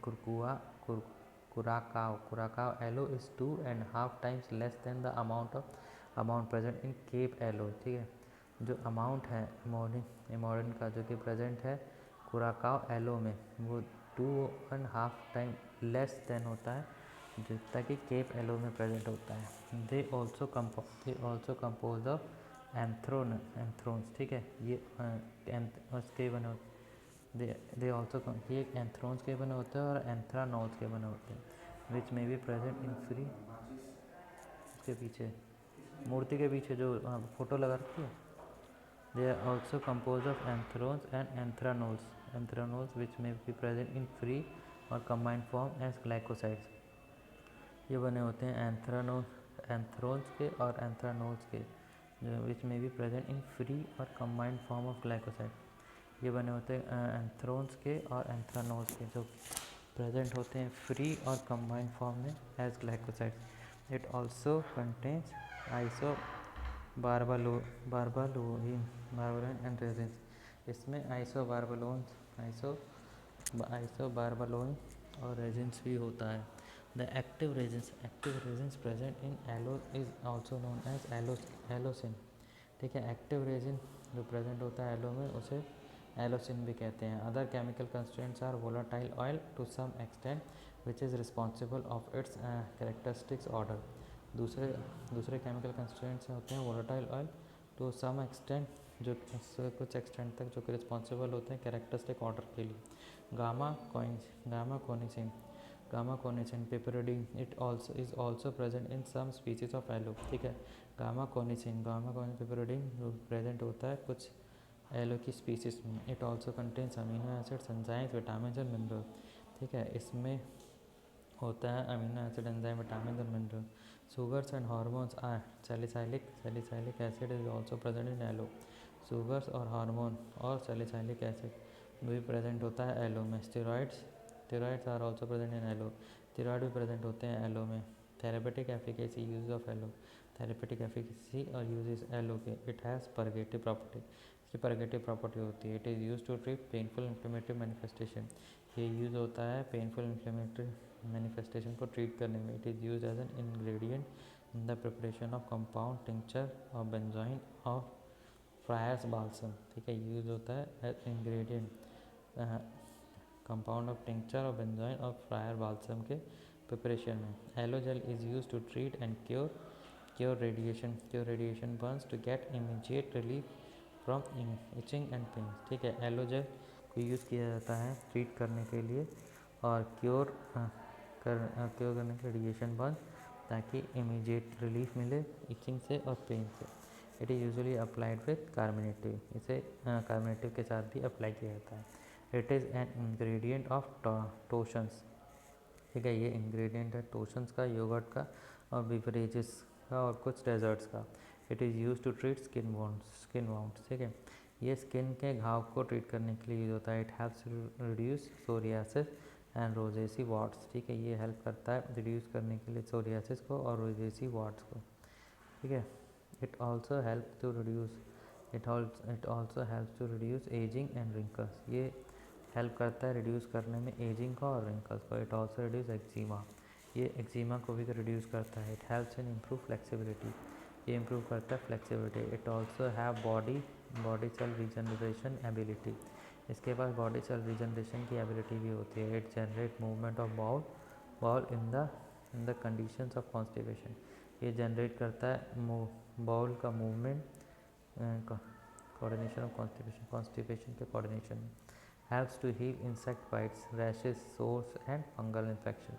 Curacao aloe is 2.5 times less than the amount present in Cape aloe. ठीक है, जो अमाउंट है इमोडिन का जो कि प्रेजेंट है कुराकाओ एलो में, वो 2.5 टाइम लेस देन होता है जितना कि केप एलो में प्रेजेंट होता है। They also compose of anthrones. ठीक है, ये उसके बने होते, दे ऑल्सो ये एंथ्रोन्स के बने होते हैं और एंथ्रानोल्स के बने होते हैं, विच में बी प्रेजेंट इन फ्री। उसके पीछे मूर्ति के पीछे जो फोटो लगा रखी है, they are also composed of anthrones and anthraноls which may be present in free or combined form as glycosides। ये बने होते हैं एंथ्रोन्स के और एंथ्रानोल्स के, जो विच में भी प्रेजेंट इन फ्री और कंबाइंड फॉर्म ऑफ ग्लाइकोसाइड। ये बने होते हैं एंथ्रोन्स के और एंथ्रानोल्स के, जो प्रेजेंट होते हैं फ्री और कंबाइंड फॉर्म में as glycoside. It also contains iso barbaloin and resins. इसमें आइसोबारबालोइन और रेजिन्स भी होता है। The active resins present in aloe is also known as aloesin. ठीक है, एक्टिव रेजिन जो प्रेजेंट होता है एलो में उसे एलोसिन भी कहते हैं। Other chemical constituents are volatile oil to some extent which is responsible of its characteristics order. दूसरे केमिकल कंस्टिट्यूएंट्स होते हैं volatile oil to some extent, जो कुछ एक्सटेंट तक जो कि रिस्पॉन्सिबल होते हैं कैरेक्टरिस्टिक ऑर्डर के लिए। Gamma coniceine piperidine it also is also present in some species of aloe. ठीक है, गामा कोनिसिन पिपरिडीन प्रेजेंट होता है कुछ एलो की स्पीसीज में। It also contains amino acids enzymes vitamin and mineral. ठीक है, इसमें होता है अमीनो एसिड एंजाइम विटामिन और mineral. Sugars and hormones are salicylic acid is also present in aloe. Sugars और हार्मोन और सैलिसाइलिक एसिड भी प्रेजेंट होता है एलो में। Steroids are also present in aloe, steroid भी प्रेजेंट होते हैं एलो में। Therapeutic efficacy use of aloe, therapeutic efficacy और यूजेस एलो के। इट हैज़ परगेटिव प्रॉपर्टी, इसकी परगेटिव प्रॉपर्टी होती है। It is use to treat painful inflammatory manifestation, ये यूज़ होता है पेनफुल इन्फ्लेमेटरी मैनिफेस्टेशन को ट्रीट करने में। It is use as an ingredient in the preparation of compound tincture और बेंजोइन ऑफ फ्रायर्स बाल्सम। ठीक है, यूज होता है as ingredient compound of tincture और बेंजोइन ऑफ फ्रायर बाल्सम के प्रिपरेशन में। Aloe gel is use to treat and cure radiation burns to get immediate relief from itching and pain. ठीक है, yellow jail को use किया जाता है treat करने के लिए और क्योर करने के रेडिएशन बर्न, ताकि इमीडिएट रिलीफ मिले इचिंग से और पेन से। It is usually applied with carbonative, इसे कार्बोनेटिव के साथ भी अप्लाई किया जाता है। It is an ingredient of lotions. ठीक है, ये इंग्रेडिएंट है टोशंस का, योगर्ट का और बिवरेजेस का और कुछ डेजर्ट्स का। It is use to treat skin wounds. ठीक है, ये स्किन के घाव को ट्रीट करने के लिए यूज होता है। It helps reduce psoriasis and rosacea warts. ठीक है, ये हेल्प करता है रिड्यूस करने के लिए सोरियासिस को और रोजेसी वार्ड्स को। ठीक है, it also help to reduce ageing and wrinkles. ये हेल्प करता है रिड्यूस करने में एजिंग को और रिंकल्स को। इट ऑल्सो रिड्यूस एक्जिमा, ये एक्जिमा को भी रिड्यूस करता है। It helps in improve flexibility, ये इम्प्रूव करता है flexibility. It also have body cell regeneration ability, इसके पास बॉडी सेल रीजनरेशन की एबिलिटी भी होती है। It generate movement of bowel in the conditions of constipation, ये जनरेट करता है बाउल का मूवमेंट कोऑर्डिनेशन ऑफ कॉन्स्टिपेशन के कोऑर्डिनेशन में। Helps to heal insect bytes, rashes, sores and fungal infection,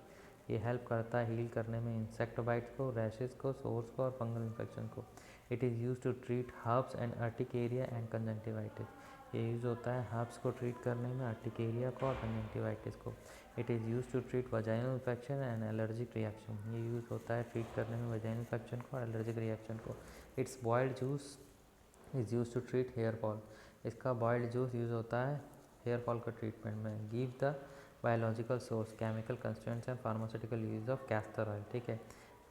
ये हेल्प करता है हील करने में इंसेक्ट बाइट्स को, रैशेस को, सोर्स को और फंगल इन्फेक्शन को। It is use to treat herbs and urticaria and conjunctivitis, ये यूज़ होता है हर्ब्स को ट्रीट करने में, अर्टिकेरिया को और कंजंक्टिवाइटिस को। It is use to treat vaginal infection and allergic reaction. ये यूज़ होता है ट्रीट करने में वजाइनल इन्फेक्शन को और एलर्जिक रिएक्शन को। Its boiled juice is use to treat hair fall. इसका बॉइल्ड जूस यूज़ होता है हेयर फॉल का ट्रीटमेंट में। Give the biological source, chemical constituents and pharmaceutical use of castor oil. ठीक है,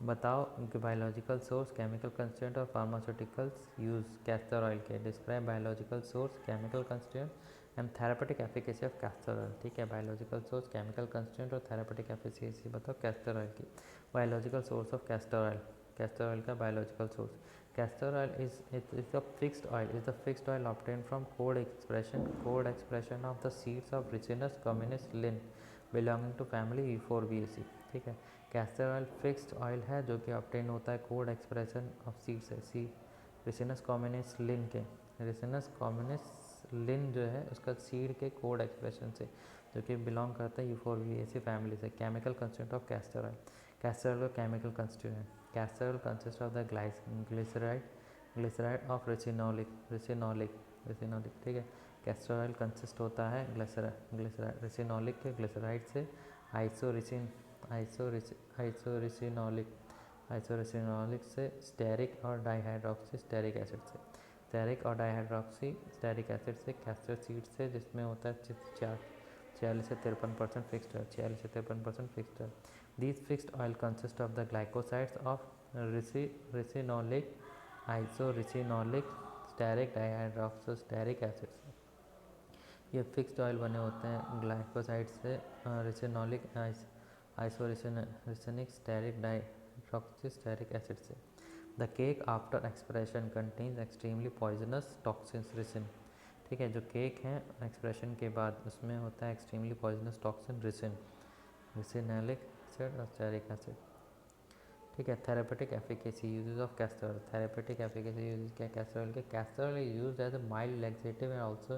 बताओ कि बायोलॉजिकल सोर्स, केमिकल कंस्टिट्यूएंट और फार्मास्यूटिकल्स यूज कैस्टर ऑयल के। Describe biological source, chemical constituent and therapeutic efficacy of castor oil. ठीक है, biological source, chemical constituent और therapeutic efficacy बताओ कैस्टर ऑयल की। Biological source of castor oil, castor oil का biological source. Castor oil is a fixed oil. Is the fixed oil obtained from co-expression of the seeds of Ricinus communis lin belonging to family Euphorbiaceae। ठीक है, castor oil fixed oil है जो कि obtain होता है code expression of seed से, Ricinus कॉम्युनिस लिन के। Ricinus कॉम्युनिस लिन जो है उसका सीड के कोड एक्सप्रेशन से, जो कि बिलोंग करता है यूफोरबिएसी फैमिली से। Chemical constituent of castor oil, castor oil का chemical constituent. Castor oil consists of the glyceride of ricinoleic। ठीक है, कैस्टर ऑयल कंसिस्ट होता है रिसिनोलिक के ग्लिसराइड से, आइसोरिसिनोलिक से, स्टेरिक और डाइहाइड्रोक्सी स्टेरिक एसिड से, स्टेरिक और डाइहाइड्रोक्सी स्टेरिक एसिड से, कैस्टर सीड से जिसमें होता है 46 से 53% फिक्स्ड है, 46 से 53% फिक्स्ड है। These fixed oil consist of the glycosides of ricinolic, isoresinolic, stearic dihydroxystearic acids। ये फिक्स्ड ऑयल बने होते हैं ग्लाइकोसाइड से, रिसिनोलिक, आइसोरिसिनिक, स्टेरिक डाइहाइड्रोक्सीस्टेरिक एसिड से। The cake after expression contains extremely poisonous toxins ricin. ठीक है, जो केक है एक्सप्रेशन के बाद उसमें होता है extremely poisonous toxin ricinoleic acid और स्टेरिक एसिड। ठीक है, therapeutic efficacy uses of castor oil. Therapeutic efficacy uses क्या कैस्टर ऑयल के? Castor oil is used as a mild laxative and also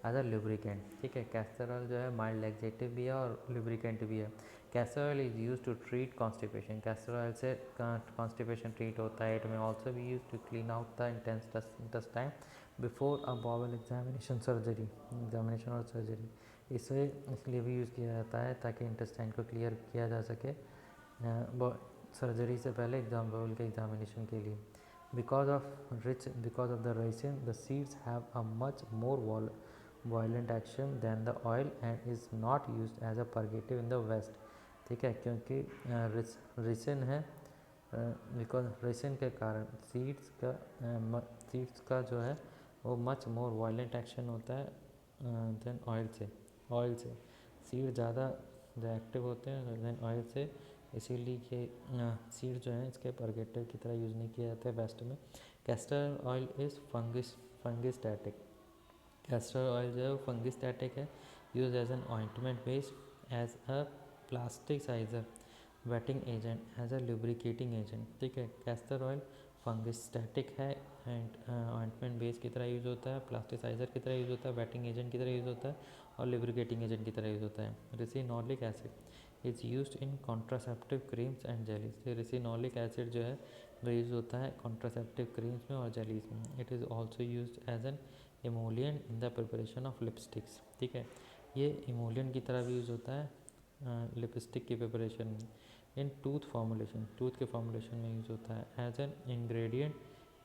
as a lubricant. ठीक है, castor oil जो है mild laxative भी है और लुब्रिकेंट भी है। Castor oil is use to treat constipation. Castor oil से कॉन्स्टिपेशन ट्रीट होता है। It may also be use to clean out the intestine before a bowel examination और सर्जरी। इसे इसलिए भी यूज़ किया जाता है ताकि इंटेस्टाइन को क्लियर किया जा सके सर्जरी से पहले एग्जाम बाउल के एग्जामिनेशन के लिए। Because of the ricin the seeds have a much more violent action than the oil and is not used as a purgative in the West. ठीक है, क्योंकि रिसिन है, बिकॉज रिसिन के कारण seeds का जो है वो मच मोर वायलेंट एक्शन होता है देन ऑयल से सीड ज़्यादा रिएक्टिव होते हैं देन ऑयल से। इसीलिए ये सीड जो है इसके परगेटिव की तरह यूज़ नहीं किया जाता है वेस्ट में। Castor oil is fungistatic. Castor oil जो है वो फंगिस्टैटिक है, use as an ointment base, as a plasticizer, wetting agent, as a lubricating agent. ठीक है, कैस्टर ऑयल फंगिस्टैटिक है एंड ऑइंटमेंट बेस की तरह यूज़ होता है, प्लास्टिसाइजर की तरह यूज़ होता है, वेटिंग एजेंट की तरह यूज़ होता है और लुब्रिकेटिंग एजेंट की तरह यूज़ होता है। Ricinoleic acid is used in contraceptive creams and jellies. Ricinoleic acid जो है वो यूज़ होता है कॉन्ट्रासेप्टिव क्रीम्स में और जेलीज में। It is also used as an emollient in the preparation of lipsticks. ठीक है, ये इमोलियन की तरह भी यूज़ होता है लिपस्टिक की प्रिपरेशन में। इन टूथ के फॉर्मुलेशन में यूज़ होता है as an ingredient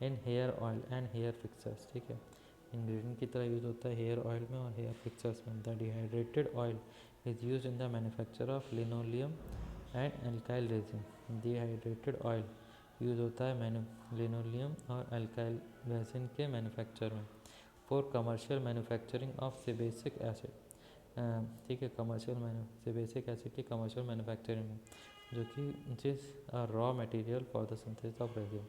in hair oil and hair fixers. ठीक है, इंग्रेडिएंट की तरह यूज़ होता है हेयर ऑयल में और हेयर फिक्सर्स में। The dehydrated oil is use in the manufacture of linoleum and alkyl resin. Dehydrated oil use होता है लिनोलियम और एल्काइल रेजिन के मैन्युफैक्चर में। For commercial manufacturing of sebacic acid. ठीक है, सेबेसिक एसिड की कमर्शियल मैन्युफैक्चरिंग में, जो कि raw material for the synthesis of resin,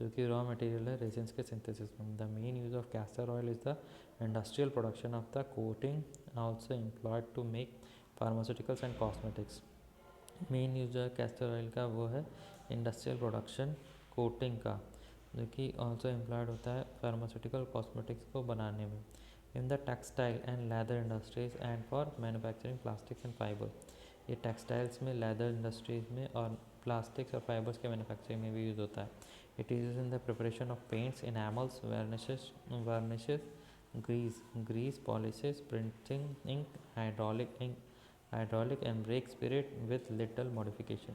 जो कि रॉ मटेरियल है रेजिन्स के सिंथेसिस में। The main use of castor oil is the industrial production of the coating also employed to make pharmaceuticals and cosmetics. Main use है castor oil का वो है industrial production coating का, जो कि ऑल्सो एम्प्लॉयड होता है फार्मास्यूटिकल कॉस्मेटिक्स को बनाने में। In the textile and leather industries and for manufacturing plastics and fibre. ये टेक्सटाइल्स में, लेदर इंडस्ट्रीज में और प्लास्टिक्स और फाइबर्स के मैन्युफैक्चरिंग में भी यूज़ होता है। It is in the preparation of paints, enamels, varnishes, grease polishes, printing ink, hydraulic and brake spirit with little modification.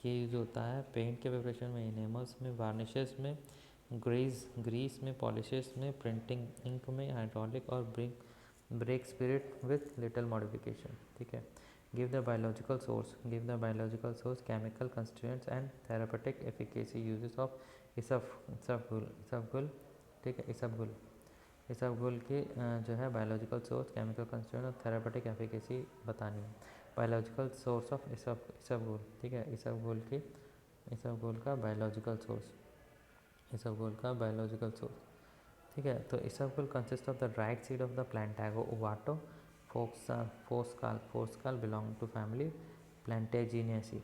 ये यूज़ होता है पेंट के प्रिपरेशन में, इनेमल्स में, वार्निशेस में, ग्रीस में, पॉलिशेस में, प्रिंटिंग इंक में, हाइड्रोलिक और brake spirit with little modification. ठीक है. Give the biological source, chemical constituents and therapeutic efficacy uses of isabgol. ठीक है. इसबगोल की जो है बायोलॉजिकल सोर्स, केमिकल कंस्टिट्यूएंट और थेरापेटिक एफिकेसी बतानी है. Biological source of isabgol. ठीक है. इसबगोल का बायोलॉजिकल सोर्स. ठीक है. तो isabgol consist of the dried seed of the Plantago ovata Forsskal belong to family प्लांटेजिनेसी.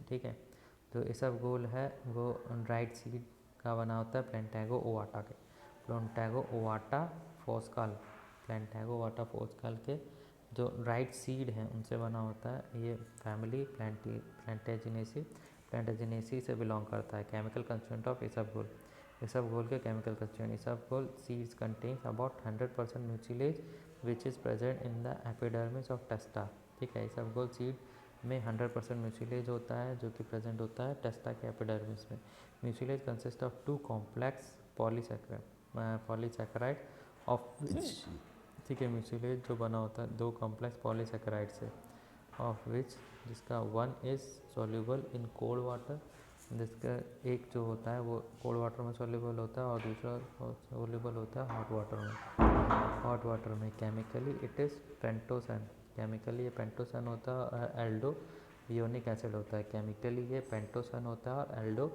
ठीक है. तो इसबगोल है वो ड्राइड सीड का बना होता है प्लांटागो ओवाटा फोर्सकाल के जो ड्राइड सीड हैं उनसे बना होता है. ये फैमिली प्लांटेजिनेसी से बिलोंग करता है. केमिकल कंस्टिट्यूएंट ऑफ इसबगोल के chemical constituent. Isabgol seeds contains about 100% mucilage which is present in the epidermis of testa. ठीक है. इसबगोल सीड में 100% म्यूसिलेज होता है जो कि प्रेजेंट होता है टेस्टा के एपिडर्मिस में. Mucilage consist of 2 complex polysaccharide of which. ठीक है. म्यूसिलेज जो बना होता है 2 कॉम्प्लेक्स पॉलीसैकेराइड से ऑफ विच जिसका 1 is soluble in cold water. जिसका एक जो होता है वो कोल्ड वाटर में सोल्यूबल होता है और दूसरा सोल्यूबल होता है हॉट वाटर में. Chemically it is pentosan. Chemically ये पेंटोसन होता है और एल्डो योनिक एसिड होता है. केमिकली ये पेंटोसन होता है और एल्डो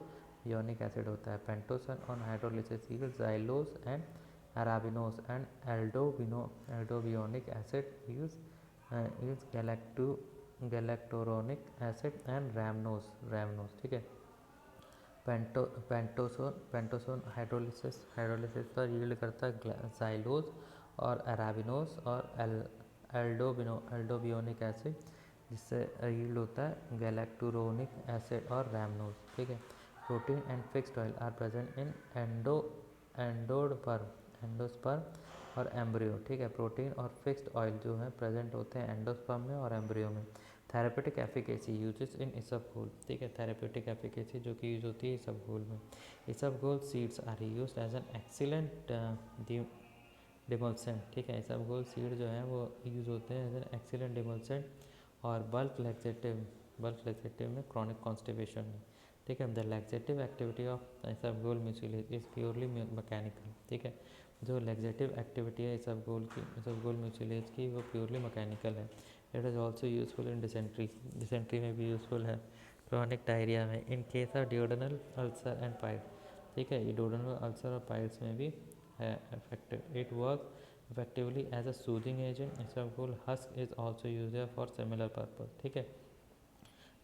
योनिक एसिड होता है. Pentosan on hydrolysis yields xylose and arabinose and aldobiononic acid is galactoronic acid and rhamnose. ठीक है. पेंटोसोन हाइड्रोलिसिस पर यील्ड करता है xylose और अराबिनोस और एल्डोबियोनिक एसिड जिससे यील्ड होता है गैलेक्टोरोनिक एसिड और रैमनोस. ठीक है. Protein and fixed oil are present in endosperm और एम्ब्रियो. ठीक है. प्रोटीन और फिक्स्ड ऑयल जो है प्रेजेंट होते हैं एंडोस्पर्म में और एम्ब्रियो में. थेरेपेटिक एफिकेसी यूजेस इन इसबगोल. ठीक है. थेरेपेटिक एफिकेसी जो कि यूज होती है इसबगोल में. Isabgol seeds are used as an excellent demulcent. ठीक है. इसबगोल सीड जो है वो यूज होते हैं एज एन एक्सीलेंट डिमल्सेंट और बल्क लैक्सेटिव में क्रॉनिक कॉन्स्टिपेशन में. ठीक है. The laxative activity of isabgol mucilage is purely mechanical. ठीक है. जो लैक्सेटिव एक्टिविटी है इसबगोल म्यूसिलेज की वो प्योरली मैकेनिकल है. It is also useful in dysentery में भी यूजफुल है. क्रॉनिक डायरिया में. In case of duodenal ulcer and piles. ठीक है. ये डिओडनल अल्सर और पाइल्स में भी है effective. It work effectively as a soothing agent. Isabgol husk is also use for similar purpose. ठीक है.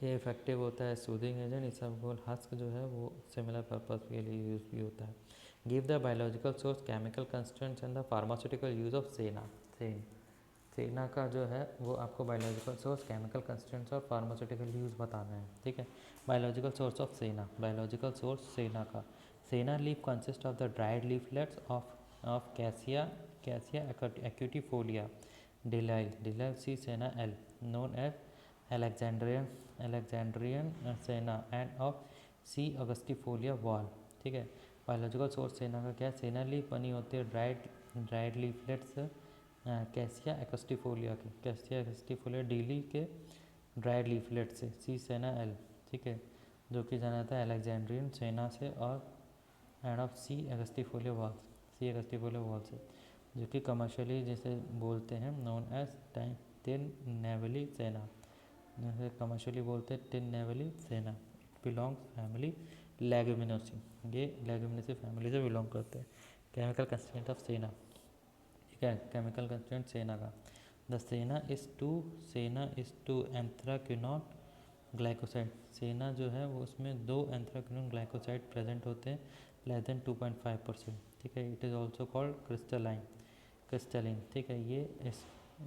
ये इफेक्टिव होता है सूदिंग एजेंट. इसबगोल हस्क जो है वो सिमिलर पर्पज के लिए यूज भी होता है. Give the biological source, chemical constituents and the pharmaceutical use of senna का जो है वो आपको बायोलॉजिकल सोर्स, केमिकल कंस्टिट्यूएंट्स और फार्मास्यूटिकल यूज बताना है. ठीक है. बायोलॉजिकल सोर्स ऑफ सेना का. Senna leaf consist of the dried leaflets of Cassia acutifolia Delile C senna L known as Alexandrian senna and of C angustifolia Vahl. ठीक है. Biological source सेना का क्या है. सेना लीफ बनी होती है ड्राइड लीफलेट्स कैसिया एक्स्टिफोलिया डीली के ड्राइड लीफलेट से. सी सेना एल. ठीक है. जो कि जाना जाता है अलेक्जेंड्रियन सेना से और and of C angustifolia wall से जो कि कमर्शियली जैसे बोलते हैं नोन एज टिन नेवली सेना. जैसे कमर्शियली बोलते हैं Tinnevelly senna. Belongs family Leguminosae. ये लेगुमिनोसी फैमिली से बिलोंग करते हैं. केमिकल कंस्टिट्यूएंट ऑफ सेना. ठीक है. केमिकल कंस्टिट्यूएंट सेना का. द सेना इज टू एंथ्राक्विनोन ग्लाइकोसाइड. सेना जो है वो उसमें 2 एंथ्राक्विनोन ग्लाइकोसाइड प्रेजेंट होते हैं लेस देन 2.5%. ठीक है. It is also called crystalline. ठीक है. ये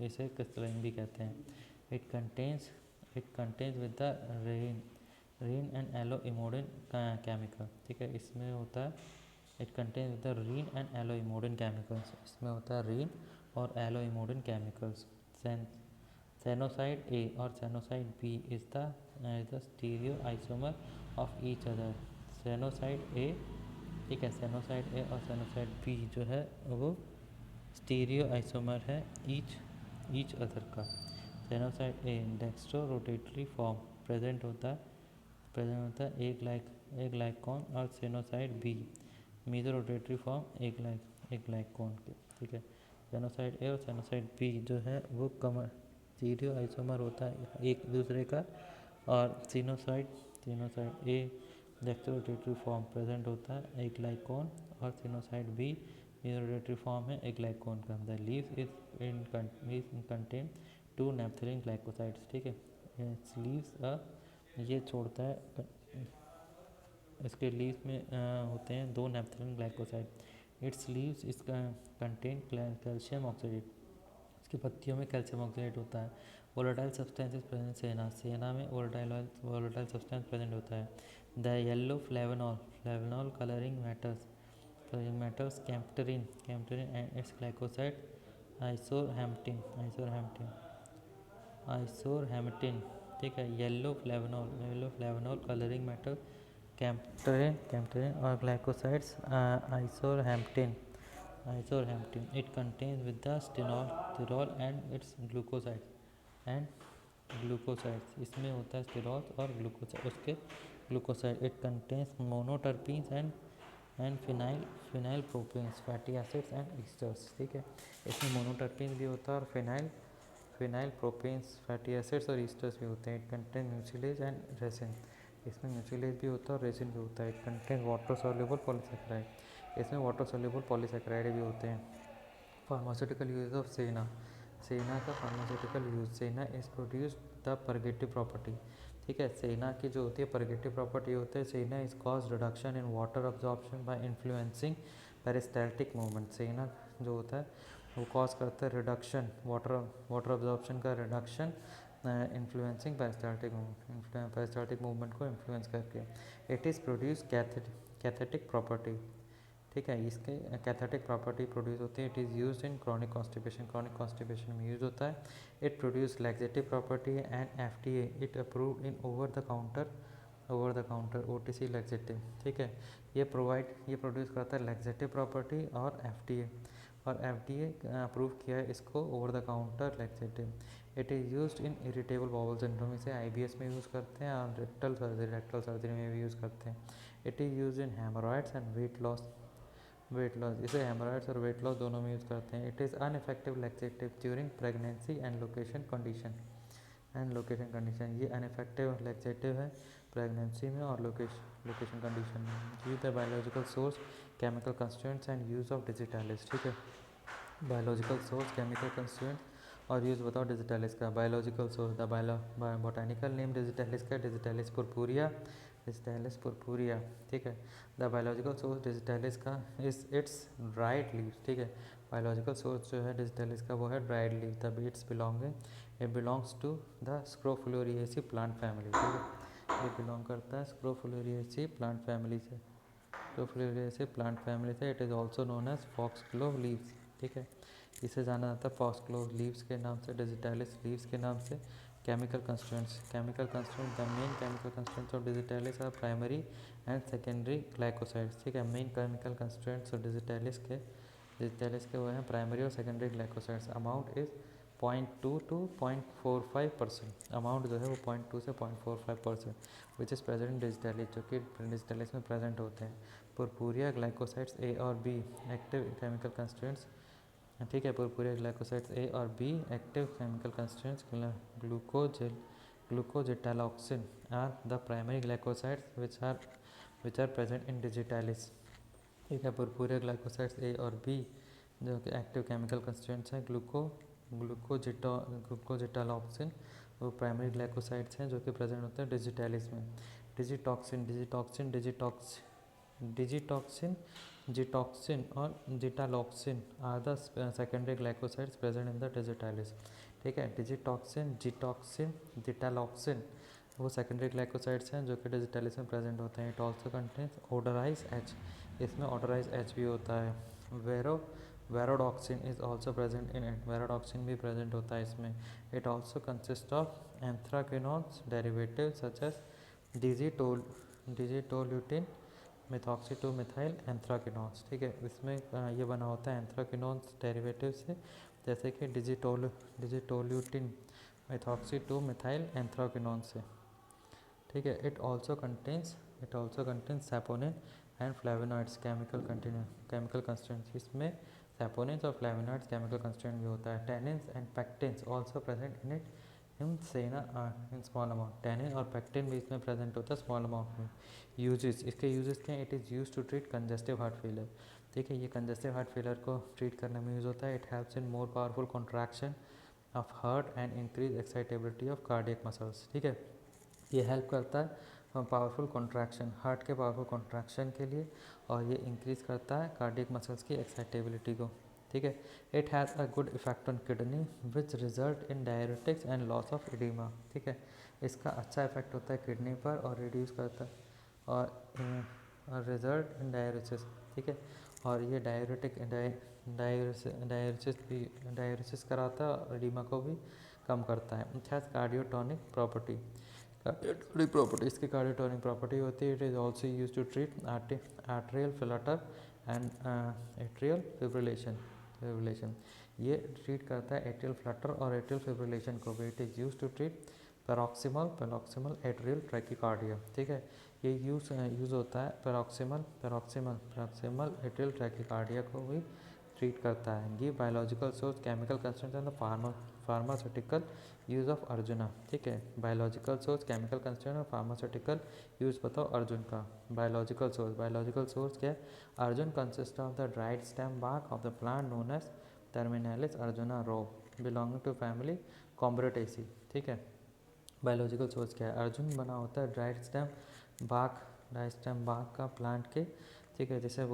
इसे क्रिस्टलाइन भी कहते हैं. It contains with the rhein and aloe emodin chemical. ठीक है. इसमें होता है it contain with the rhein and aloe emodin chemicals, इसमें होता है रीन और एलोइमोडिन केमिकल्स। सेनोसाइड ए और sennoside B is the stereo isomer of each other. Sennoside A, ठीक है, सेनोसाइड ए और सेनोसाइड बी जो है वो स्टीरियो आइसोमर है ईच अदर का। Sennoside A dextro rotatory form present होता है एक ग्लाइकॉन, और sennoside B meso rotatory form aglycone के, ठीक है। सेनोसाइड ए और सेनोसाइड बी जो है वो स्टीरियो आइसोमर होता है एक दूसरे का, और सेनोसाइड A dextro rotatory form present होता है एक ग्लाइकॉन, और सेनोसाइड बी मीजोरोटेटरी फॉर्म है एक ग्लाइकॉन का। The leaves is contain 2 naphthalene glycosides, ठीक है। लीव्स ये छोड़ता है, इसके लीव्स में होते हैं 2 नैप्थेलिन ग्लाइकोसाइड। इट्स लीव्स इस कंटेन कैल्शियम ऑक्सीडेट, इसकी पत्तियों में कैल्शियम ऑक्सीडेट होता है। वोलेटाइल सब्सटेंसेस प्रेजेंट सेना में वोलेटाइल सब्सटेंस प्रेजेंट होता है। The yellow flavonol colouring matters kaempferin and its glycoside isorhamnetin, ठीक है। Yellow flavonol colouring matter kaempferin और glycosides isorhamnetin. It contains with the sterol and its glucosides, इसमें होता है स्टिरॉल और उसके glucoside. It contains monoterpenes and phenyl propanes fatty acids and esters, ठीक है। इसमें मोनोटर्पीन भी होता है और फिनाइल प्रोपेन्स फैटी एसिड्स और ईस्टर्स भी होते हैं। It contain mucilage and resin, इसमें म्यूसिलेज भी होता है और रेसिन भी होता है। It contain water soluble polysaccharide, इसमें वाटर सॉल्युबल पॉलीसैकेराइड भी होते हैं। फार्मास्यूटिकल यूज ऑफ सेना का फार्मास्यूटिकल यूज। सेना is produce the purgative property, ठीक है। सेना की जो होती है परगेटिव प्रॉपर्टी होते हैं। Senna is cause reduction in water absorption by influencing peristaltic movement. Senna जो होता है वो कॉज करता है रिडक्शन वाटर अब्जॉर्प्शन का रिडक्शन इन्फ्लुएंसिंग पेरिस्टाल्टिक मूवमेंट को इन्फ्लुएंस करके। It is produce cathartic property, ठीक है। इसके कैथेटिक प्रॉपर्टी प्रोड्यूस होती है। It is use in chronic constipation में यूज होता है। It produce laxative property and FDA it approved in over the counter OTC laxative, ठीक है। ये प्रोड्यूस करता है लैक्सेटिव प्रॉपर्टी और FDA अप्रूव किया है इसको over the counter laxative. It is used in irritable bowel syndrome, इसे IBS में यूज़ करते हैं और रेक्टल सर्जरी में भी यूज़ करते हैं। It is use in hemorrhoids and weight loss, इसे हेमोरॉइड्स और वेट लॉस दोनों में यूज़ करते हैं। It is an effective laxative during pregnancy and location condition. ये अनइफेक्टिव लैक्सेटिव है प्रेगनेंसी में और लोकेशन कंडीशन में। Use the biological source chemical constituents and use of digitalis, ठीक है। बायोलॉजिकल सोर्स केमिकल कंस्टिट्यूएंट्स और यूज बताओ डिजिटालिस का। Biological source the botanical name digitalis का डिजिटालिस पुरपुरिया, ठीक है। द बायोलॉजिकल सोर्स डिजिटालिस का इज इट्स ड्राइड लीव्स, ठीक है। बायोलॉजिकल सोर्स जो है डिजिटालिस का वो है dried leave. The it's belongs to the scrophulariaceae plant family, ठीक है। ये बिलोंग करता है स्क्रोफुलोरिएसी प्लांट फैमिली से। It is also known as foxglove leaves, ठीक है। इसे जाना जाता है फॉक्सग्लोव लीव्स के नाम से, डिजिटालिस लीव्स के नाम से। Chemical constituents the main chemical constituents of digitalis are primary and secondary glycosides, ठीक है। Main chemical constituents of digitalis के वो हैं प्राइमरी और secondary glycosides. Amount is 0.2 to 0.45%, amount जो है वो 0.2 से 0.45% which is present in digitalis, जो कि डिजिटालिस में प्रेजेंट होते हैं। पुरपुरिया ग्लाइकोसाइड्स A और B एक्टिव केमिकल कंस्टिट्यूएंट्स, ठीक है। पुरपुरिया ग्लाइकोसाइड्स A और B active chemical constituents glucogitaloxin are the primary glycosides which are present in digitalis, ठीक है। पुरपुरिया ग्लाइकोसाइड्स A और B जो कि एक्टिव केमिकल कंस्टिट्यूएंट्स हैं। ग्लूकोजेटालॉक्सिन वो प्राइमरी ग्लाइकोसाइड्स हैं जो कि प्रेजेंट होते हैं डिजिटालिस में। डिजिटॉक्सिन और gitaloxin are the secondary glycosides present in the digitalis, ठीक है। डिजिटॉक्सिन जिटालॉक्सिन वो सेकेंडरी ग्लाइकोसाइड्स हैं जो कि डिजिटलिस में प्रेजेंट होते हैं. It also contains odoroside H, इसमें ओडोराइज एच भी होता है. Verodoxin is also present in it, verodoxin भी प्रेजेंट होता है इसमें. It also consist of anthraquinones derivative such as digitolutein methoxy 2 methyl anthraquinones. ठीक है, इसमें ये बना होता है एंथ्राक्विनोन्स डेरिवेटिव से, जैसे कि डिजिटोल्यूटिन मिथॉक्सी 2 मिथाइल एंथ्राक्विनोन से. ठीक है. It also contains saponin and flavonoids chemical constituents. इसमें सैपोनिन्स और फ्लेवोनॉइड्स केमिकल कंस्टिट्यूएंट भी होता है. Tannins and pectins also present in it in small amount. Tannin और पैक्टिन भी इसमें प्रेजेंट होता है स्मॉल अमाउंट में. यूजेस, इसके यूजेस क्या हैं? It is use to treat congestive heart failure. ठीक है, ये कंजेस्टिव हार्ट फेलियर को ट्रीट करने में यूज़ होता है. It helps in more powerful contraction of heart and increase excitability of cardiac muscles. ठीक है, ये हेल्प करता है पावरफुल कॉन्ट्रैक्शन, हार्ट के पावरफुल कॉन्ट्रैक्शन के लिए, और ये इंक्रीज़ करता है कार्डियक मसल्स की एक्साइटेबिलिटी को. ठीक है. It has a good effect on kidney which result in diuretics and loss of oedema. ठीक है, इसका अच्छा इफेक्ट होता है किडनी पर और रिड्यूस करता है और रिजल्ट इन डायलिसिस. ठीक है, और ये डायलिसिस कराता है और इडीमा को भी कम करता है. It has cardiotonic property. Cardiotonic property, इसकी कार्डियोटोनिक प्रॉपर्टी होती है. It is also use to treat arterial flutter and atrial fibrillation. ये ट्रीट करता है एट्रियल फ्लटर और एट्रियल फिब्रिलेशन को भी. It is use to treat paroxysmal atrial tachycardia. ठीक है, ये यूज़ होता है पैरोक्सिमल एट्रियल ट्रैकिकार्डिया को भी ट्रीट करता है. Give biological source chemical constituents and the pharmaceutical use of arjuna. ठीक है, बायोलॉजिकल सोर्स केमिकल कंस्टिट्यूएंट और फार्मास्यूटिकल यूज़ बताओ अर्जुन का. बायोलॉजिकल सोर्स क्या है? Arjun consist of the dried stem bark of the plant known as terminalia arjuna रोव बिलोंगिंग टू फैमिली कॉम्ब्रेटेसी. ठीक है, बायोलॉजिकल सोर्स क्या है? अर्जुन बना होता है ड्राइड स्टेम बार्क का प्लांट के. ठीक है, जिसे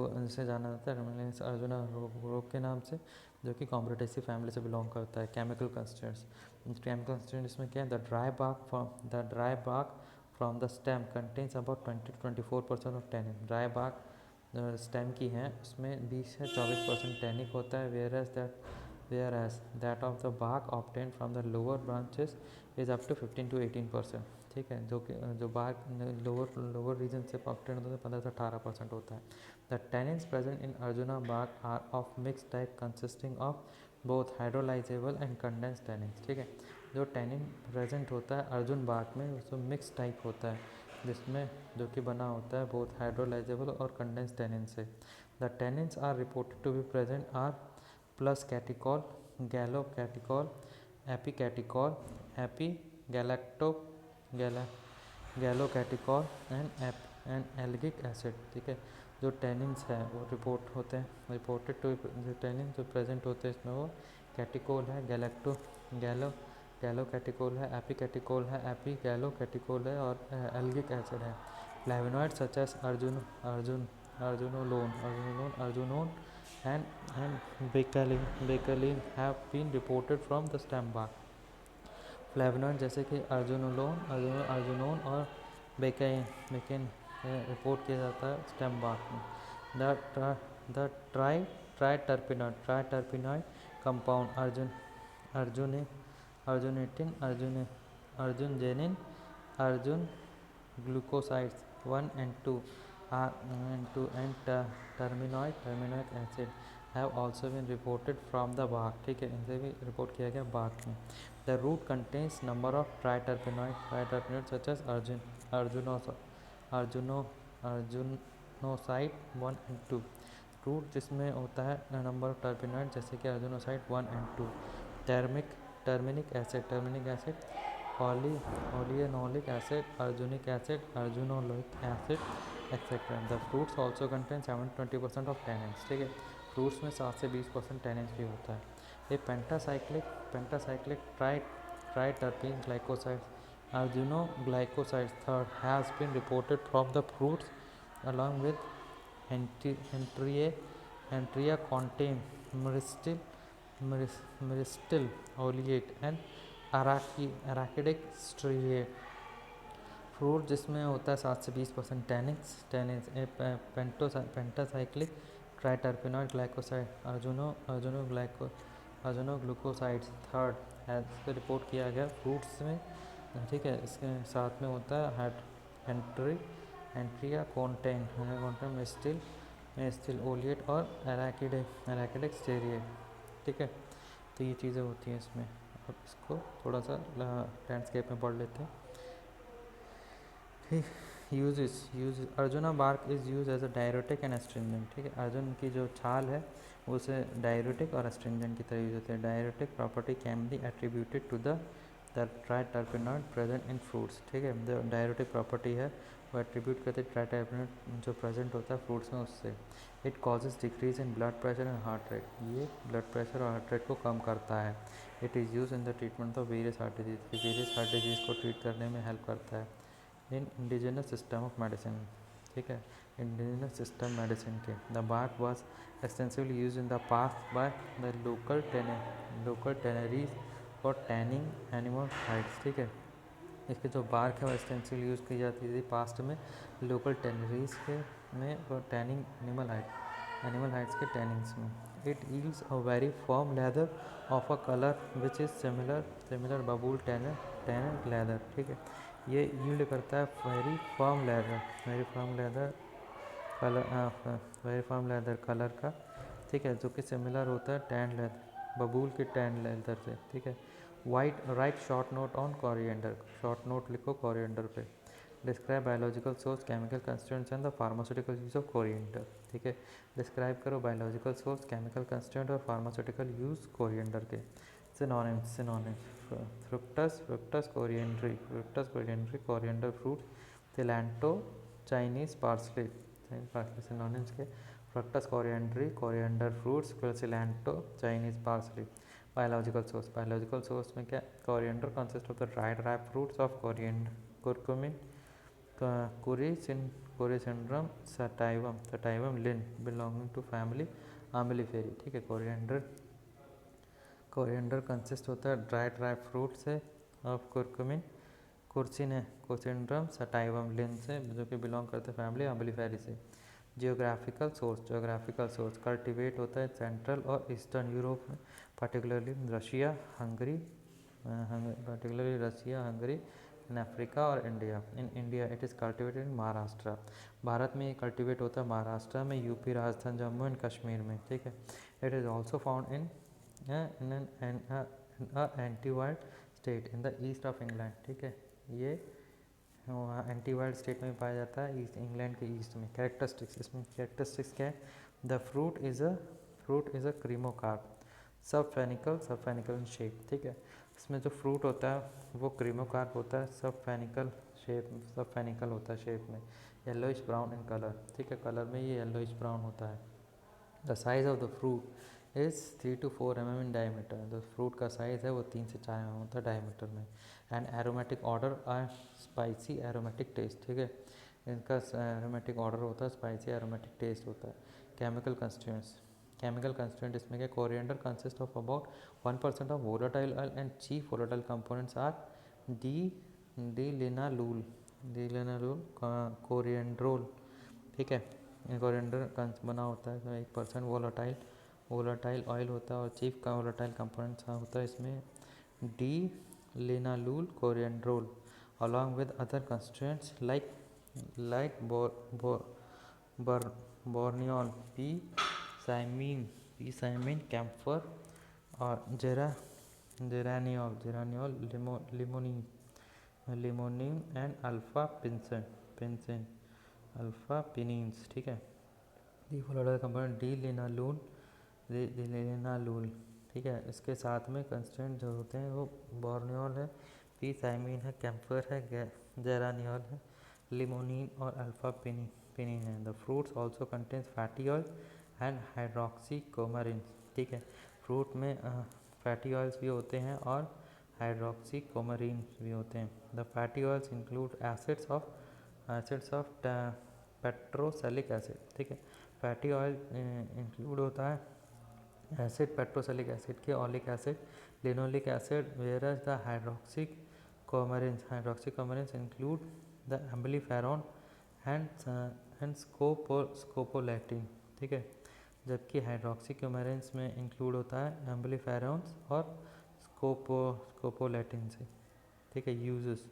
जाना जाता है टर्मिनालिस अर्जुना रोव के नाम से, जो कि कॉम्ब्रेटेसी फैमिली से बिलोंग करता है. केमिकल कंस्टिट्यूएंट्स इसमें क्या है? The dry bark from the stem contains about 20-24% of tannin. Dry bark stem की हैं उसमें 20 से 24% टैनिक होता है. whereas that of the bark obtained from the lower branches is up to 15-18%. ठीक है, जो बार्क लोअर रीजन से ऑब्टेन होता है 15 से 18% होता है. The tannins present in arjuna bark are of mix type consisting of both hydrolysable and condense tannins. ठीक है, जो टैनिन प्रेजेंट होता है अर्जुन बार्क में उसको मिक्स टाइप होता है, जिसमें जो कि बना होता है बोथ हाइड्रोलाइजेबल और कंडेंस टैनिन से. The tannins are reported to be present are plus catechol, gallo catechol, AP कैटिकॉल, AP गैलेक्टो गैलो कैटिकॉल एंड एल्गिक एसिड. ठीक है, जो टैनिन्स हैं वो रिपोर्टेड टू टैनिन जो प्रेजेंट होते हैं इसमें वो कैटिकॉल है, गैलो कैटिकॉल है, एपी कैटिकॉल है, एपी गैलो कैटिकॉल है और एल्गिक एसिड है. Flavonoid such as arjunone and bacaline have been reported from the stem bark. Flavonoid जैसे कि अर्जुनोन और बेकेन रिपोर्ट किया जाता है स्टेम बार्क में. The triterpenoid compound arjunetin, arjungenin, arjunglucosides 1 and 2 and terminoic acid have also been reported from the bark. ठीक है, इनसे भी रिपोर्ट किया गया bark में. The root contains number of triterpenoids such as arjunoside 1 and 2. Root जिसमें होता है नंबर ऑफ टर्पिनॉइड जैसे कि arjunoside 1 and 2. Terminic acid oleanolic acid, arjunic acid, arjunolic acid etcetera. The fruits also contain 7-20% of tannins. ठीक है, fruits में 7 से 20% tannins भी होता है. ये pentacyclic triterpene glycosides arjunoglycosides third has been reported from the fruits along with Entria contain myristil oleate and arachidic striate. Fruit जिसमें होता है 7 से 20% tannins pentacyclic triterpenoid glycoside arjunoglucosides third है रिपोर्ट किया गया फ्रूट्स में। ठीक है, इसके साथ में होता है एंट्रिया कॉन्टेन मेस्टिल ओलिएट और एराकिडिक स्टेरिएट। ठीक है, तो ये चीज़ें होती हैं इसमें। अब इसको थोड़ा सा लैंडस्केप में पढ़ लेते हैं। Use arjuna bark is use as a diuretic and astringent. ठीक है, अर्जुन की जो छाल है उसे डायरेटिक और एस्ट्रिंजेंट की तरह यूज होते हैं। Diuretic property can be attributed to the triterpenoid present in fruits. ठीक है, जो डायरेटिक प्रॉपर्टी है वो एट्रीब्यूट करते हैं ट्राइटर्पिनॉइड जो प्रेजेंट होता है फ्रूट्स में उससे। It causes decrease in blood pressure and heart rate. ये ब्लड प्रेशर और हार्ट रेट को कम करता है। It is use in the treatment of various heart disease. Various heart disease को ट्रीट करने में हेल्प करता है। In indigenous system of medicine. ठीक है, इंडिजिनस सिस्टम मेडिसिन के the bark was extensively use in the past by the local tanneries for tanning animal hides. ठीक है, इसके जो बार्क है वो एक्सटेंसिवली यूज़ की जाती थी पास्ट में लोकल टेनरीज के में फॉर टैनिंग एनिमल हाइड्स के टैनिंग्स में। It yields a very firm leather of a colour which is similar बबूल टैनर लेदर। ठीक है, ये यील्ड करता है वेरी फर्म लेदर कलर का। ठीक है, जो कि सिमिलर होता है टैन लेदर बबूल के टैन लेदर से। ठीक है, write short note on coriander. Short note लिखो कोरिएंडर पे। Describe biological source chemical constituents and the pharmaceutical use of coriander. ठीक है, डिस्क्राइब करो बायोलॉजिकल सोर्स केमिकल कंस्टिट्यूएंट और फार्मास्यूटिकल यूज कोरिएंडर के। Synonyms fructus coriandri coriander fruit. Cilantro Chinese parsley synonyms के fructus coriandri coriander fruits cilantro Chinese parsley. Biological source में क्या coriander consist of the dried ripe fruits of curcumin coriandrum sativum Lin belonging to family umbelliferae. ठीक है, coriander consist होता है dried ripe fruit से of curcumin coriandrum sativum linn से जो कि बिलोंग करते हैं फैमिली आम्बलीफेरी से। जियोग्राफिकल सोर्स कल्टिवेट होता है सेंट्रल और ईस्टर्न यूरोप में, particularly Russia Hungary in Africa और India. In India it is cultivated in Maharashtra. Bharat में ये कल्टिवेट होता है महाराष्ट्र में, यूपी, राजस्थान, जम्मू एंड कश्मीर में। ठीक है, it is also found in anti wild state in the east of England. ठीक है, ये एंटीवाइल्ड स्टेट में पाया जाता है ईस्ट इंग्लैंड के ईस्ट में। इसमें कैरेक्टरिस्टिक्स क्या है? The fruit is a cremocarp subspherical in shape. ठीक है, इसमें जो फ्रूट होता है वो क्रीमोकार्प होता है, सबफेनिकल होता है शेप में, येलोइश ब्राउन इन कलर। ठीक है, कलर में ये येलोइश ब्राउन होता है। The size of the fruit is 3 to 4 mm in diameter. जो फ्रूट का साइज़ है वो 3 से 4 mm होता है डायमीटर में। And aromatic odour are spicy aromatic taste. ठीक है, इनका एरोमेटिक ऑर्डर होता है स्पाइसी एरोमेटिक टेस्ट होता है। केमिकल कंस्टिट्यूएंट इसमें क्या coriander consist of about 1% of volatile oil and chief volatile components are D linalool coriandrol. ठीक है, कोरिएंडर बना होता है 1% वोलेटाइल ऑयल होता है और चीफ का वोलेटाइल कंपोनेंट्स होता है इसमें D linalool coriandrol along with other constituents like borneol P cymene camphor और geraniol limonene and alpha pinenes. ठीक है, the volatile component D linalool. ठीक है, इसके साथ में कंस्टिट्यूएंट जो होते हैं वो बोर्नियोल है, पी साइमिन है, कैम्फर है, जेरानियोल है, लिमोनिन और अल्फा पिनीन है। The fruits also contains fatty oil and hydroxycoumarin. ठीक है, फ्रूट में फैटी ऑयल्स भी होते हैं और हाइड्रोक्सीकोमरिन भी होते हैं। The fatty oils include acids of petroselinic acid. ठीक है, फैटी ऑयल इंक्लूड होता है एसिड पेट्रोसेलिक एसिड के, oleic acid, linoleic acid, whereas the hydroxycoumarins include the umbelliferone and scopoletin, ठीक है। जबकि हाइड्रोक्सी क्यूमेरिन्स में इंक्लूड होता है एम्बलीफेरॉन्स और स्कोपोलैटिन से, ठीक है। यूजेस,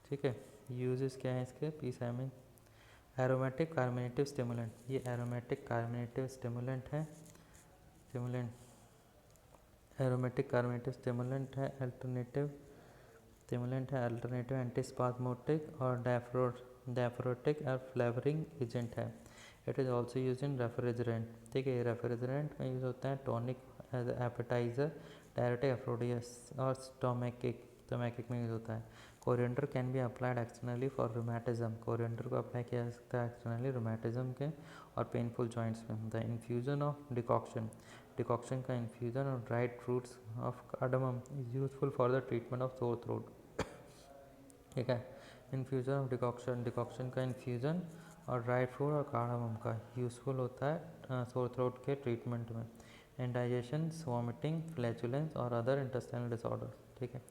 ठीक है, यूजेस क्या है इसके, पीसामिन एरोमेटिक कार्बोनेटिव स्टिमुलेंट, ये एरोमेटिक कार्बोनेटिव स्टिमुलेंट है, एरोमेटिक कार्बोनेटिव स्टिमुलेंट है, अल्टरनेटिव एंटीस्पाज्मोटिक और डायफ्रोटिक और फ्लेवरिंग एजेंट है। It is also use in refrigerant, ठीक है। रेफ्रिजरेंट में यूज़ होता है टॉनिक एज एपेटाइजर, डायरेटिक, एफ्रोडियस और स्टोमैकिक में यूज़ होता है। Coriander can be applied externally for rheumatism, coriander को अप्लाई किया जा सकता है एक्सटर्नली रूमेटिज्म के और पेनफुल जॉइंट्स में। द इन्फ्यूजन ऑफ डिकॉक्शन का infusion of dried fruits of cardamom is useful for the treatment of sore throat, ठीक है। इन्फ्यूजन ऑफ डिकॉक्शन का इन्फ्यूजन और ड्राई फ्रूट और कार्डमम का यूज़फुल होता है सोर थ्रोट के ट्रीटमेंट में। इंडाइजेशन, वॉमिटिंग, फ्लैचुलेंस और अदर इंटेस्टाइनल डिसऑर्डर्स, ठीक है।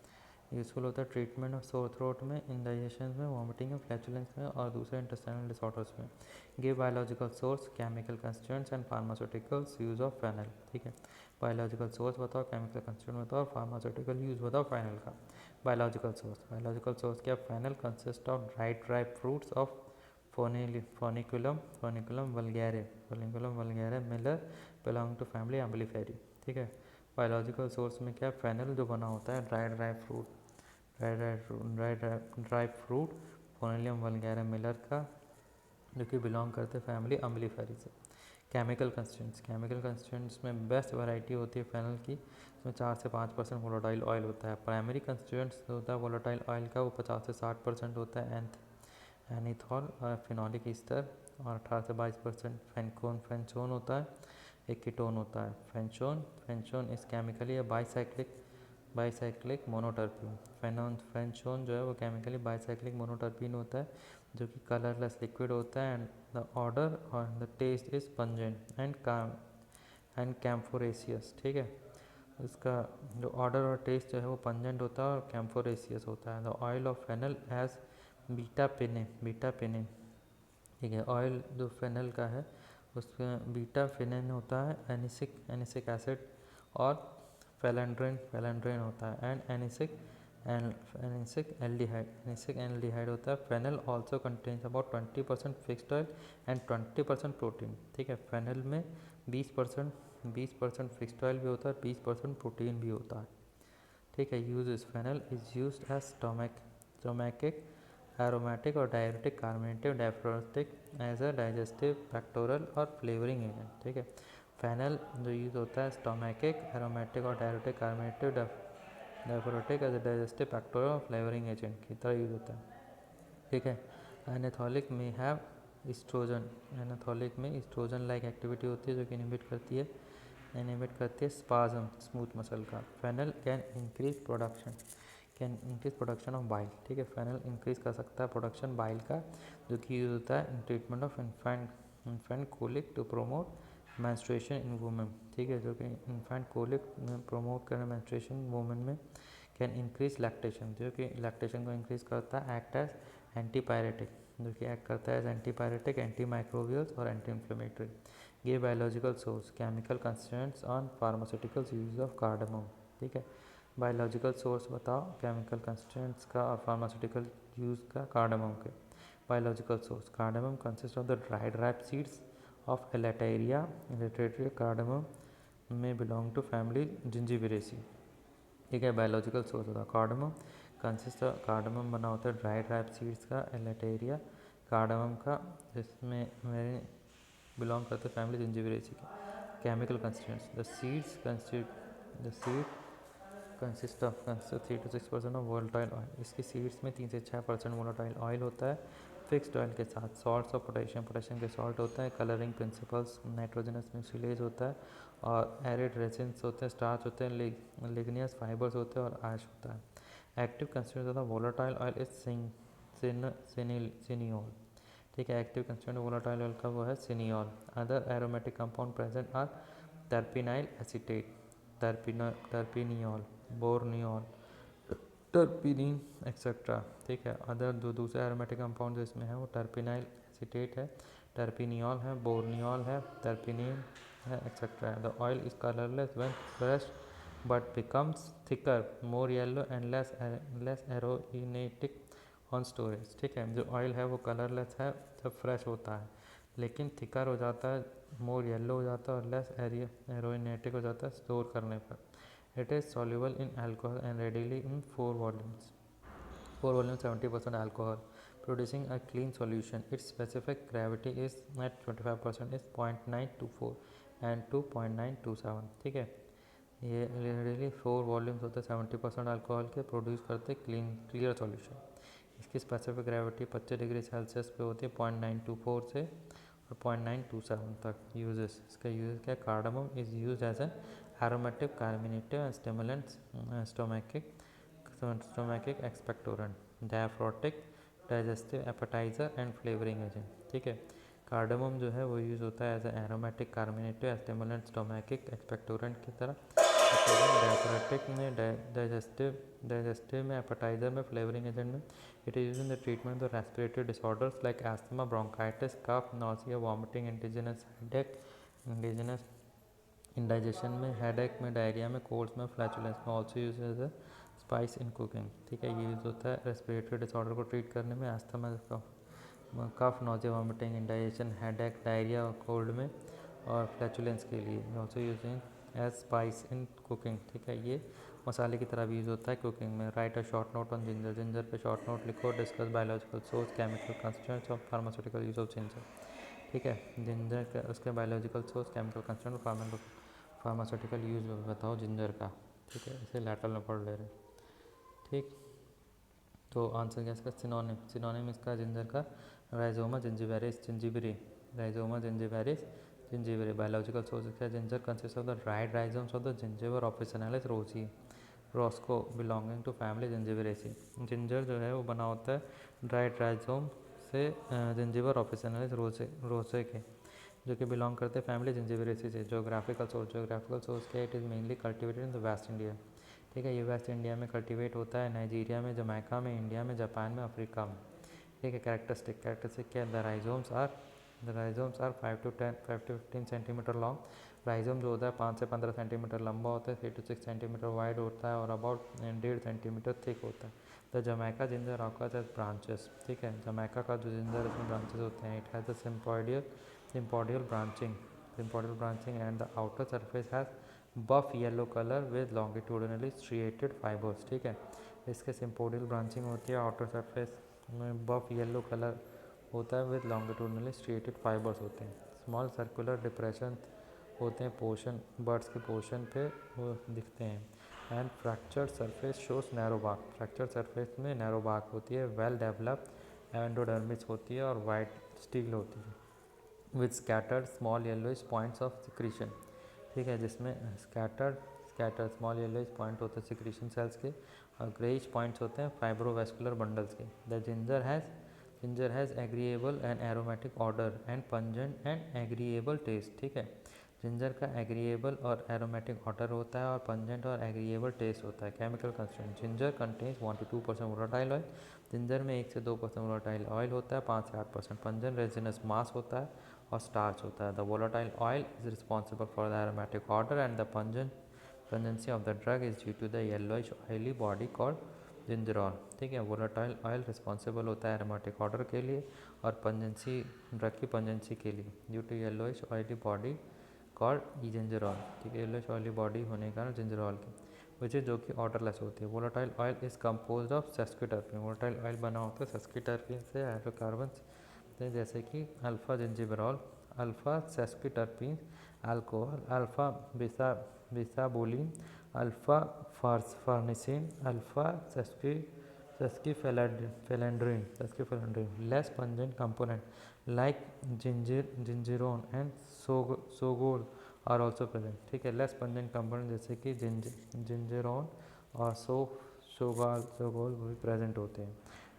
यूज़फुल होता है ट्रीटमेंट ऑफ सोर थ्रोट में, इंडाइजेशन में, वॉमिटिंग में, फ्लैचुलेंस में और दूसरे इंटेस्टाइनल डिसऑर्डर्स में। Give biological source, chemical constituents and pharmaceuticals, use of fennel, ठीक है। बायोलॉजिकल सोर्स बताओ, केमिकल कंस्टिट्यूएंट बताओ, फार्मास्यूटिकल यूज बताओ फेनल का। बायोलॉजिकल सोर्स क्या, fennel consist of dry fruits of foeniculum vulgare miller belong to family umbelliferae, ठीक है। Biological source में क्या, फेनल जो बना होता है ड्राई फ्रूट फोनिलियम वल्गैरे मिलर का, जो कि बिलोंग करते हैं फैमिली एम्बलीफेरी से। केमिकल कंस्टिट्यूएंट्स में बेस्ट वैरायटी होती है फेनल की, इसमें 4 से 5% वोलेटाइल ऑयल होता है। प्राइमरी कंस्टिट्यूएंट्स होता है वोलेटाइल ऑयल का, वो 50 से 60% होता है एनीथॉल और फिनोलिक ईस्टर, और 18 से 22% फेंचोन होता है, एक कीटोन होता है। फेंचोन इस केमिकली बाईसाइक्लिक मोनोटर्पीन। फेंचोन जो है वो केमिकली बाईसाइक्लिक मोनोटर्पीन होता है, जो कि कलरलेस लिक्विड होता है एंड द ऑर्डर और the taste is pungent and camphoraceous, ठीक है। इसका जो ऑर्डर और टेस्ट जो है वो पंजेंट होता है और कैम्फोरेसियस होता है। The oil of fennel as beta pinene, ठीक है। ऑयल जो फेनल का है उसमें बीटा फिनेन होता है, एनिसिक एसिड और फेलेंड्रेन होता है एंड एनिसिक एल्डिहाइड होता है। Fennel also contains about 20% fixed oil and 20% protein, ठीक है। फेनल में 20% फिक्स्ड ऑयल भी होता है, 20% प्रोटीन भी होता है, ठीक है। Uses, fennel is used as stomachic, aromatic और diuretic, carminative, diaphoretic, as a digestive, pectoral और फ्लेवरिंग एजेंट, ठीक है। फेनल जो यूज़ होता है स्टोमैकिक, एरोमेटिक और diuretic, carminative, diaphoretic, as a digestive, pectoral और फ्लेवरिंग एजेंट की तरह यूज़ होता है, ठीक है। एनाथोलिक में हैव ईस्ट्रोजन, एनाथोलिक में ईस्ट्रोजन लाइक एक्टिविटी होती है जो कि इनहिबिट करती है स्पाज्म स्मूथ मसल का। Fennel can increase production of bile, ठीक है। फेनल इंक्रीज कर सकता है प्रोडक्शन बाइल का, जो कि यूज होता है in treatment of infant colic to promote menstruation in women, ठीक है। जो कि इन्फेंट कोलिक में प्रोमोट करें मेंस्ट्रुएशन वुमेन में। कैन इंक्रीज लैक्टेशन, जो कि लैक्टेशन को इंक्रीज करता है। एक्ट एज एंटीपायरेटिक, जो कि एक्ट करता है एज एंटीपायरेटिक, एंटी माइक्रोबियल्स और एंटी इन्फ्लेमेटरी। ये biological source, chemical constituents on pharmaceuticals use of cardamom, ठीक है। बायोलॉजिकल सोर्स बताओ केमिकल कंस्टिट्यूएंट्स का और फार्मास्यूटिकल यूज का कार्डामम के। Biological source, cardamom consist of the dried ripe seeds of elettaria cardamom में बिलोंग टू फैमिली जिंजीबिरेसी, ठीक है। बायोलॉजिकल सोर्स होता है कार्डामम कार्डामम बना होता है ड्राइड रैप सीड्स का, एलेटेरिया कार्डामम का, जिसमें मेरे बिलोंग करते फैमिली जिंजीबिरेसी के। Chemical constituents, the seed consist of 3 to 6% of volatile oil, इसकी सीड्स में 3 से 6% वोलेटाइल ऑयल होता है। फिक्स्ड ऑयल के साथ सॉल्ट्स ऑफ पोटेशियम के सॉल्ट होता है। कलरिंग प्रिंसिपल्स, नाइट्रोजनस म्यूसिलेज होता है और एरिड रेजिन्स होते हैं, स्टार्च होते हैं, लिग्नियस फाइबर्स होते हैं और ऐश होता है। Active constituent of the volatile oil is cineole, ठीक है। एक्टिव कंस्टिट्यूएंट वोलेटाइल ऑयल का वो है cineole. Other aromatic compound present are terpinyl acetate, terpineol, borneol, terpinene etcetera. ठीक है, अदर जो दूसरे एरोमेटिक कंपाउंड जो इसमें है वो टर्पिनाइल एसीटेट है, टर्पिनियोल है, बोर्नियोल है, टर्पिनिन है etcetera. The oil is colourless when fresh but becomes thicker, more yellow and less aromatic on storage. ठीक है, जो ऑयल है वो कलरलेस है जब फ्रेश होता है, लेकिन थिकर हो जाता है, मोर येलो हो जाता है और लेस एरोइनेटिक हो जाता है स्टोर करने पर। It is soluble in alcohol and readily in 4 volumes. 4 volumes 70% alcohol, producing a clean solution. Its specific gravity is at 25% is 0.924 and 2.927. ठीक है, ये readily 4 volumes होते हैं 70% अल्कोहल के, प्रोड्यूस करते क्लियर सॉल्यूशन। इसकी स्पेसिफिक ग्रेविटी 25 डिग्री सेल्सियस पे होती है 0.924 से और 0.927 तक। यूजेस, इसका यूज क्या? Cardamom is use as an aromatic, carminative and stimulant, stomachic expectorant, diaphoretic, digestive appetizer and flavoring agent। ठीक है, कार्डामम जो है वो यूज़ होता है as aromatic, carminative, stimulant, stomachic expectorant की तरह। डायफोरेटिक में, डाइजेस्टिव में, एपेटाइजर में, फ्लेवरिंग एजेंट में। It is use in the treatment of respiratory disorders like asthma, bronchitis, cough, nausea, vomiting, indigenous headache, indigenous indigestion में, headache में, diarrhoea में, colds में, फ्लैचुलेंस में। Also use as a spice in cooking. ठीक है, ये use होता है रेस्पिरेटरी डिसऑर्डर को ट्रीट करने में, asthma, cough, nausea, vomiting, indigestion, headache, diarrhoea, cold में और फ्लैचुलेंस के लिए। Also use in as spice in cooking. ठीक है, ये मसाले की तरह भी यूज़ होता है कुकिंग में। Right a short note on ginger, ginger पे शॉर्ट नोट लिखो। Discuss biological source, chemical constituents of pharmaceutical use of ginger. ठीक है, जिंजर का उसके biological source, chemical constituent, pharmaceutical use बताओ जिंजर का। ठीक है, इसे लैटरल में पढ़ ले रहे। ठीक, तो आंसर क्या इसका? सिनोनिम। सिनोनिम इसका जिंजर का rhizoma zingiberis zingiberi, rhizoma zingiberis zingiberi. Biological source क्या? Ginger consist of the dried rhizomes of the zingiber officinalis रोजी roscoe belonging to family zingiberaceae. Ginger जो है वो बना होता है ड्राइड राइजोम से, जिंजिबर ऑफिसिनालिस रोसे के, जो कि बिलोंग करते हैं फैमिली जिंजिबेरेसी से। जोग्राफिकल सोर्स क्या? It is mainly cultivated in the waste India. ठीक है, ये वेस्ट इंडिया में कल्टिवेट होता है, नाइजीरिया में, जमैका में, इंडिया में, जापान में, अफ्रीका में। ठीक है, कैरेक्टरिस्टिक क्या? The rhizomes are 5 to 15 centimetre long. Rhizome जो होता है 5 से 15 सेंटीमीटर लंबा होता है, 3 to 6 सेंटीमीटर वाइड होता है और अबाउट 1.5 सेंटीमीटर थिक होता है। The Jamaica ginger occurs as branches. ठीक है, जमैका का जो जिंजर इसमें ब्रांचेस होते हैं। It has the sympodial branching and the outer surface has buff yellow color with longitudinally striated fibers। ठीक है, इसके सिम्पोडियल ब्रांचिंग होती है, आउटर सरफेस में बफ येलो कलर होता है विद लॉन्गिट्यूडनली स्ट्रिएटेड फाइबर्स होते हैं। स्मॉल सर्कुलर डिप्रेशन होते हैं पोर्शन, बर्ड्स के पोर्शन पे वो दिखते हैं। And fractured surface shows narrow bark, fractured surface में नैरो बार्क होती है। वेल डेवलप्ड एंडोडर्मिस होती है और वाइट स्टील होती है with scattered small yellowish points of secretion. ठीक है, जिसमें स्कैटर्ड स्मॉल येलोइश पॉइंट होते हैं सिक्रीशन सेल्स के और ग्रेइश पॉइंट्स होते हैं फाइब्रोवेस्कुलर बंडल्स के। The ginger has agreeable and aromatic odour and pungent and agreeable taste. ठीक है, जिंजर का एग्रीएबल और एरोमेटिक ऑर्डर होता है और पंजेंट और एग्रीएबल टेस्ट होता है। Chemical constituent, ginger contains 1 to 2% volatile oil. Ginger में 1 से 2% वोलेटाइल ऑयल होता है, 5 से 8%। पंजेंट रेजिनस मास होता है और स्टार्च होता है। The volatile oil is responsible for the aromatic odour and the pungency of the drug is due to the yellowish oily body called gingerol. ठीक है, वोलेटाइल ऑयल रिस्पॉन्सिबल होता है एरोमेटिक ऑर्डर के लिए और पंजेंसी, ड्रग की pungency के लिए, due to yellowish oily body called gingerol. ठीक है, येलोइश ऑयली बॉडी होने का जिंजरॉल की, विच इज जो कि ऑर्डरलेस होती है। Volatile oil is compose of sesquiterpene. Volatile oil बना होता है सेस्क्विटर्पिन से, हाइड्रोकार्बन्स जैसे कि alpha zingiberol, alpha sesquiterpene, alcohol, alpha bisabolene, alpha farnesene, alpha sesquiphellandrene, less pungent component like zingerone and shogaol are also present. ठीक है, less pungent component जैसे कि जिंजिरोन और सोगोल भी प्रेजेंट होते हैं।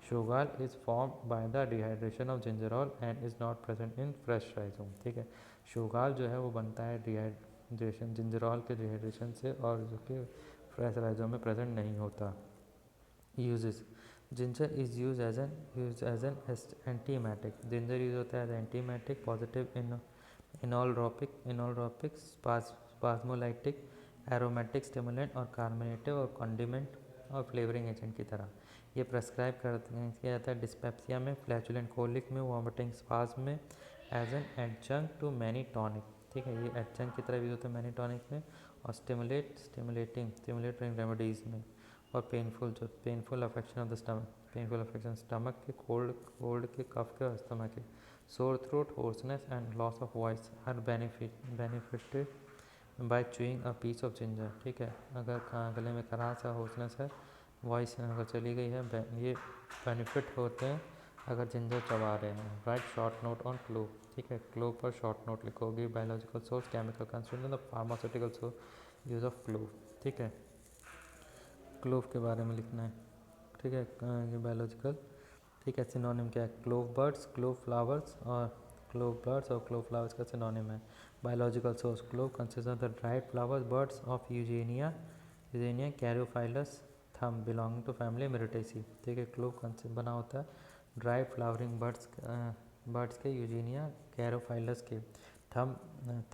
Shogaol is form by the dehydration of gingerol and is not present in fresh rhizome. ठीक है, शोगाल जो है वो बनता है डिहाइड्रेशन, जिंजरॉल के डिहाइड्रेशन से और जो कि फ्रेश राइजोम में प्रेजेंट नहीं होता। Uses. Ginger is used as an antiemetic. Ginger use होता है as antiemetic, positive inotropic, spasmolytic, aromatic stimulant और कार्बोनेटिव और कॉन्डिमेंट और फ्लेवरिंग एजेंट की तरह ये प्रेस्क्राइब किया जाता है डिस्पेप्सिया में, फ्लैचुलेंट कोलिक में, वॉमिटिंग स्पाज्म में, as an adjunct to many tonic. ठीक है, ये एडजंक्ट की तरह यूज होता है मैनी टॉनिक में, और स्टिमुलेटिंग रेमेडीज में, और painful affection of the stomach, painful affection stomach के, कोल्ड के, कफ के और स्टमक के, sore throat, hoarseness and loss of voice are benefited bye chewing a piece of ginger. ठीक है, अगर गले में खराश है, होर्सनेस है, वॉइस अगर चली गई है, ये बेनिफिट होते हैं अगर जिंजर चबा रहे हैं। Right short note on clove. ठीक है, क्लोव पर शॉर्ट नोट लिखोगे, biological source, chemical constraint the pharmaceutical source, use of clove. ठीक है, क्लोव के बारे में लिखना है। ठीक है, ये बायोलॉजिकल। ठीक है, सिनोनिम क्या है, क्लोव बर्ड्स, क्लोव फ्लावर्स, और क्लोव फ्लावर्स का सिनोनिम है। Biological source, clove consist of the dried flowers birds of Eugenia कैरियोफाइलस थम बिलोंगिंग टू फैमिली मिरिटेसी। ठीक है, क्लोव कंसिस्ट बना होता है ड्राइड फ्लावरिंग बर्ड्स के यूजेनिया कैरियोफाइलस के,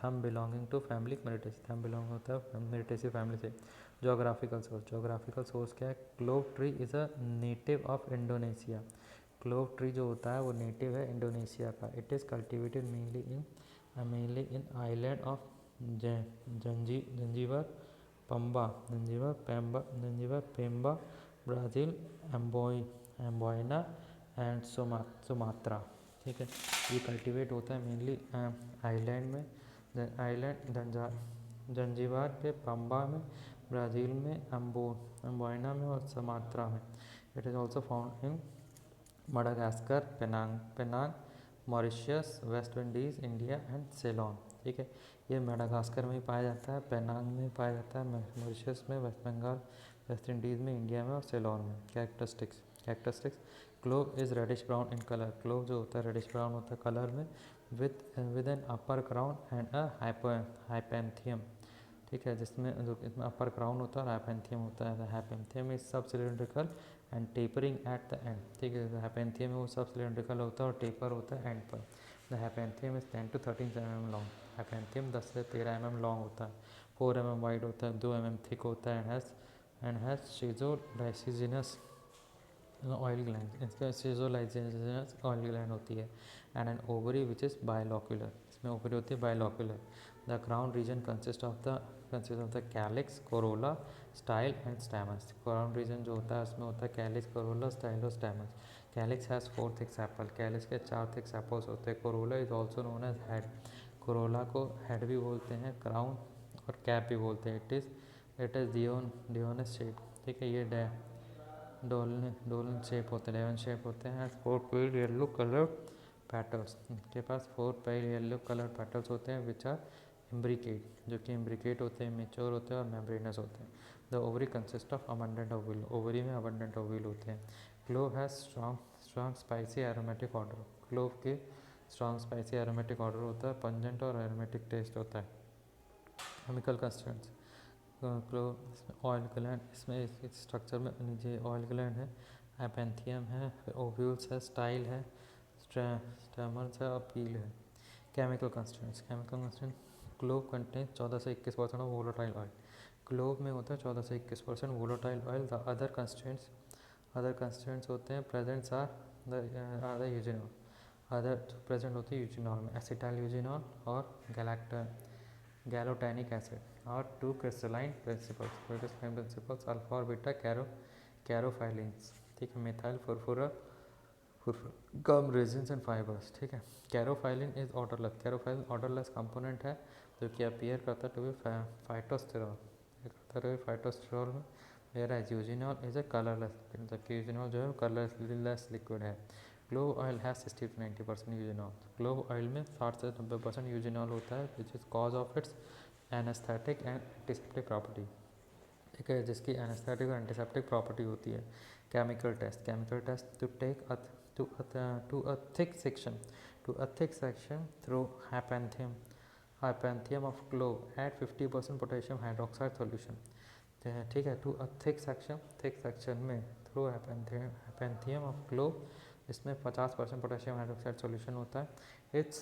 थम बिलोंगिंग टू फैमिली मिरिटेसी, थम बिलोंग होता है मिरिटेसी फैमिली से। जोग्राफिकल सोर्स क्या है, clove tree is a native of Indonesia. Clove tree जो होता है वो नेटिव है इंडोनेशिया का। It is cultivated mainly in island of Zanzibar Pemba, Brazil, Amboina and Sumatra. ठीक है, ये कल्टिवेट होता है मेनली आइलैंड में, जंजीबार पे, पंबा में, ब्राज़ील में, एम्बोइना में और सुमात्रा में। It is also found in Madagascar, Penang, Mauritius, West Indies, India and Ceylon. ठीक है, ये मडागास्कर में ही पाया जाता है, पेनांग में पाया जाता है, मॉरिशस में, वेस्ट बंगाल, वेस्ट इंडीज़ में, इंडिया में और सेलोन में। Characteristics, clove is reddish brown in colour. Clove जो होता है रेडिश ब्राउन होता है कलर में, with an upper crown and a hypanthium. ठीक है, इसमें अपर क्राउन होता है और हाइपेंथियम होता है। हाइपेंथियम इज सब cylindrical and tapering at the end. ठीक है, हाइपेंथियम में वो सब सिलेंड्रिकल होता है और टेपर होता है एंड पर। The hypanthium is 10 to 13 mm long. Hypanthium 10 से 13 mm लॉन्ग होता है, 4 mm वाइड होता है, 2 mm थिक होता है, and has schizolysigenous oil gland. इसका शिजोलाइसिजिनस ऑयल ग्लैंड होती है, and an ovary which is bilocular. इसमें ओवरी होती है bilocular. The crown region consist of the calyx, corolla, style and stamens. Crown region जो होता है उसमें होता है कैलिक्स, कोरोला, स्टाइल और stamens. Calyx has 4 thick sepal. Calyx के 4 थिक सेपल्स होते हैं। Corolla is also known as head. Corolla को हेड भी बोलते हैं, क्राउन और कैप भी बोलते हैं। इट इज़ डियोनस शेप। ठीक है, ये डोलन शेप होते हैं, डायमंड शेप होते हैं। 4 पेड येलो कलर पेटल्स। इनके पास 4 पेड येलो कलर पेटल्स होते हैं विच आर इम्ब्रिकेट, जो कि इम्ब्रिकेट होते हैं, मेच्योर होते हैं और मेम्ब्रेनस होते हैं। The ovary consist of abundant ओविल। Ovary में अबंडेंट ओविल होते हैं। Clove has strong spicy aromatic order. Clove के स्ट्रॉन्ग स्पाइसी एरोमेटिक ऑर्डर होता है, पंजेंट और एरोमेटिक टेस्ट होता है। Chemical constituents, clove oil gland, इसमें इस स्ट्रक्चर में नीचे ऑयल ग्लैंड है, हाइपेंथियम है, फिर ओव्यूल्स है, स्टाइल है, स्टेमल्स है और पील है। केमिकल कंस्टिट्यूएंट्स, क्लोव कंटेन 14 से 21% ऑफ वोलेटाइल ऑयल। क्लोव में होता है 14 से 21% volatile oil. The other constituents होते हैं presents are the eugenol. Other present होती है यूजिनॉल में एसिटाइल यूजिनॉल और गैलोटैनिक एसिड और 2 क्रिस्टलाइन प्रिंसिपल्स अल्फा और बीटा कैरोफाइलिन्स। ठीक है, methyl furfural gum resins and fibres. ठीक है, caryophyllin is odourless. Caryophyllin odourless component है जो कि अपीयर करता है टू बी फाइटोस्टेरॉल में। Whereas eugenol is a colourless, जबकि यूजिनॉल जो है कलरलेस लिक्विड है। Clove oil has 60 to 90% eugenol. Clove oil में 60 से 90% यूजिनॉल होता है, which is cause of it's anaesthetic and antiseptic property. ठीक है, जिसकी एनेस्थेटिक और एंटीसेप्टिक प्रॉपर्टी होती है। Chemical test to a thick section through hypanthium of clove, add 50% potassium hydroxide solution. ठीक है, टू अ थिक सेक्शन में थ्रू एपेंथियम ऑफ क्लोव, इसमें 50% पोटेशियम हाइड्रोक्साइड सॉल्यूशन होता है। It's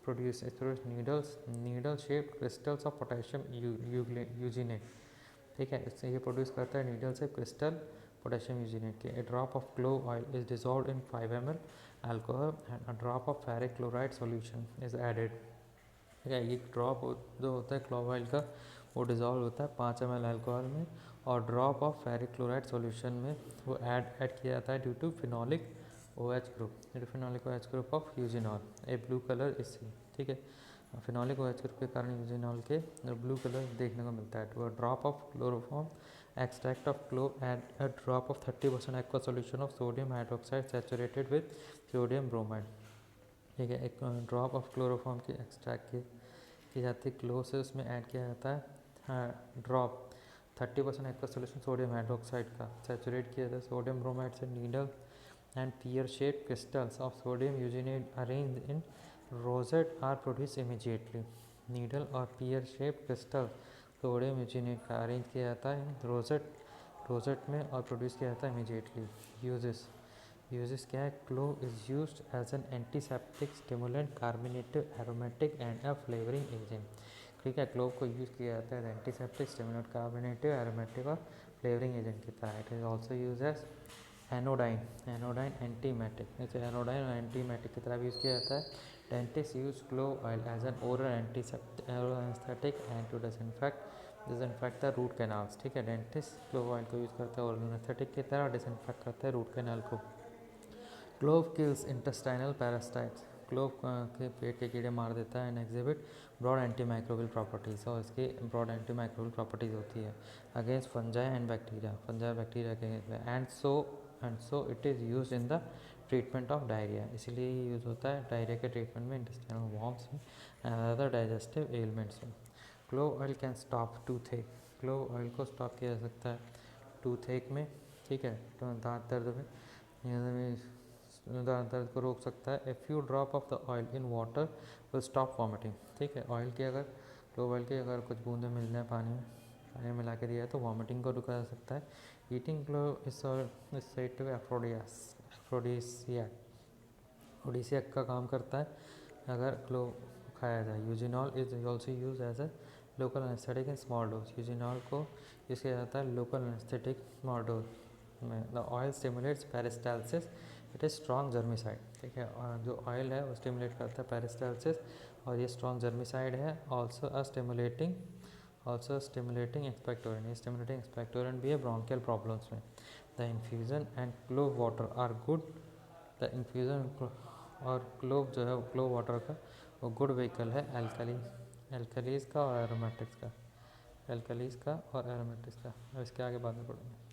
produce needle shaped crystals of potassium eugenate. ठीक है, इससे ये प्रोड्यूस करता है नीडल से क्रिस्टल पोटेशियम यूजिनेट के। A drop of clove oil is dissolve in 5 ml alcohol and a drop of ferric chloride solution is added. ठीक है, ये ड्रॉप जो होता है क्लोव ऑयल का वो डिज़ोल्व होता है 5 ml अल्कोहल में, और drop of ferric chloride solution में वो ऐड किया जाता है due to phenolic OH group, phenolic OH group of eugenol. A blue colour इससे, ठीक है, फिनोलिक OH ग्रुप के कारण यूजिनॉल के ब्लू कलर देखने को मिलता है। To a drop of chloroform extract of clove add a drop of 30% aqueous solution of sodium hydroxide saturated with sodium bromide. ठीक है, एक ड्रॉप ऑफ क्लोरोफॉर्म की एक्सट्रैक्ट की जाती है क्लो से, उसमें ऐड किया जाता है drop 30% aqua solution sodium hydroxide का, सैचुरेट किया जाता है सोडियम ब्रोमाइड से। Needle and pear shape crystals of sodium eugenate arrange in rosette are produce immediately. Needle और pear shape crystal sodium eugenate का अरेंज किया जाता है रोजेट में और प्रोड्यूस किया जाता है इमीजिएटली। यूजेस क्या है? Clove is used as an antiseptic, stimulant, carminative, aromatic and a flavouring agent. ठीक है, क्लोव को यूज़ किया जाता है एंटीसेप्टिक, स्टिमुलेंट, कार्बोनेटिव, एरोमेटिक और फ्लेवरिंग एजेंट की तरह। It is also use as anodyne antiemetic, जैसे एनोडाइन और एंटीमेटिक की तरह भी यूज़ किया जाता है। Dentist use clove oil as an oral anaesthetic and to disinfect the root canals. ठीक है, डेंटिस्ट क्लोव ऑयल को यूज़ करता है ओरल एनेस्थेटिक की तरह, डिसइंफेक्ट करता है रूट कैनाल को। Clove kills intestinal parasites, clove के पेट के कीड़े मार देता है। And exhibit broad anti microbial properties, और इसकी ब्रॉड एंटी माइक्रोबियल प्रॉपर्टीज़ होती है अगेंस्ट फंजाई एंड बैक्टीरिया के। And so it is use in the treatment of diarrhoea, इसीलिए ये यूज़ होता है डायरिया के ट्रीटमेंट में, इंटेस्टाइनल वॉर्म्स में एंड अदर डाइजेस्टिव एलिमेंट्स में। Clove oil can stop tooth एक, क्लोव ऑयल को स्टॉप किया जा सकता है टूथ एक में। ठीक है, तो दांत दर्द में दांत दर्द को रोक सकता है। A few drop of the oil in water will stop vomiting. ठीक है, ऑयल की अगर क्लोव ऑयल की अगर कुछ बूंदें मिल जाए पानी में मिला के दिया है तो वॉमिटिंग को रुका जा सकता है। Eating clove is said to aphrodisiac का काम करता है अगर क्लोव खाया जाए। Eugenol is also use as a local anaesthetic in small dose, eugenol को यूज़ किया जाता है लोकल एनेस्थेटिक स्मॉल डोज में। The oil stimulates peristalsis, it is strong germicide. ठीक है, और जो ऑयल है वो स्टिमुलेट करता है पेरिस्टाल्सिस, और ये स्ट्रॉन्ग जर्मिसाइड है। ऑल्सो स्टिमुलेटिंग एक्सपेक्टोरेंट, ये स्टिमुलेटिंग एक्सपेक्टोरेंट भी है ब्रोंकियल प्रॉब्लम्स में। The infusion and clove water are good, the infusion और क्लोव जो है क्लोव वाटर का वो गुड व्हीकल है एल्कलीज का और एरोमेटिक्स का, अब इसके आगे बाद में पढ़ूँगा।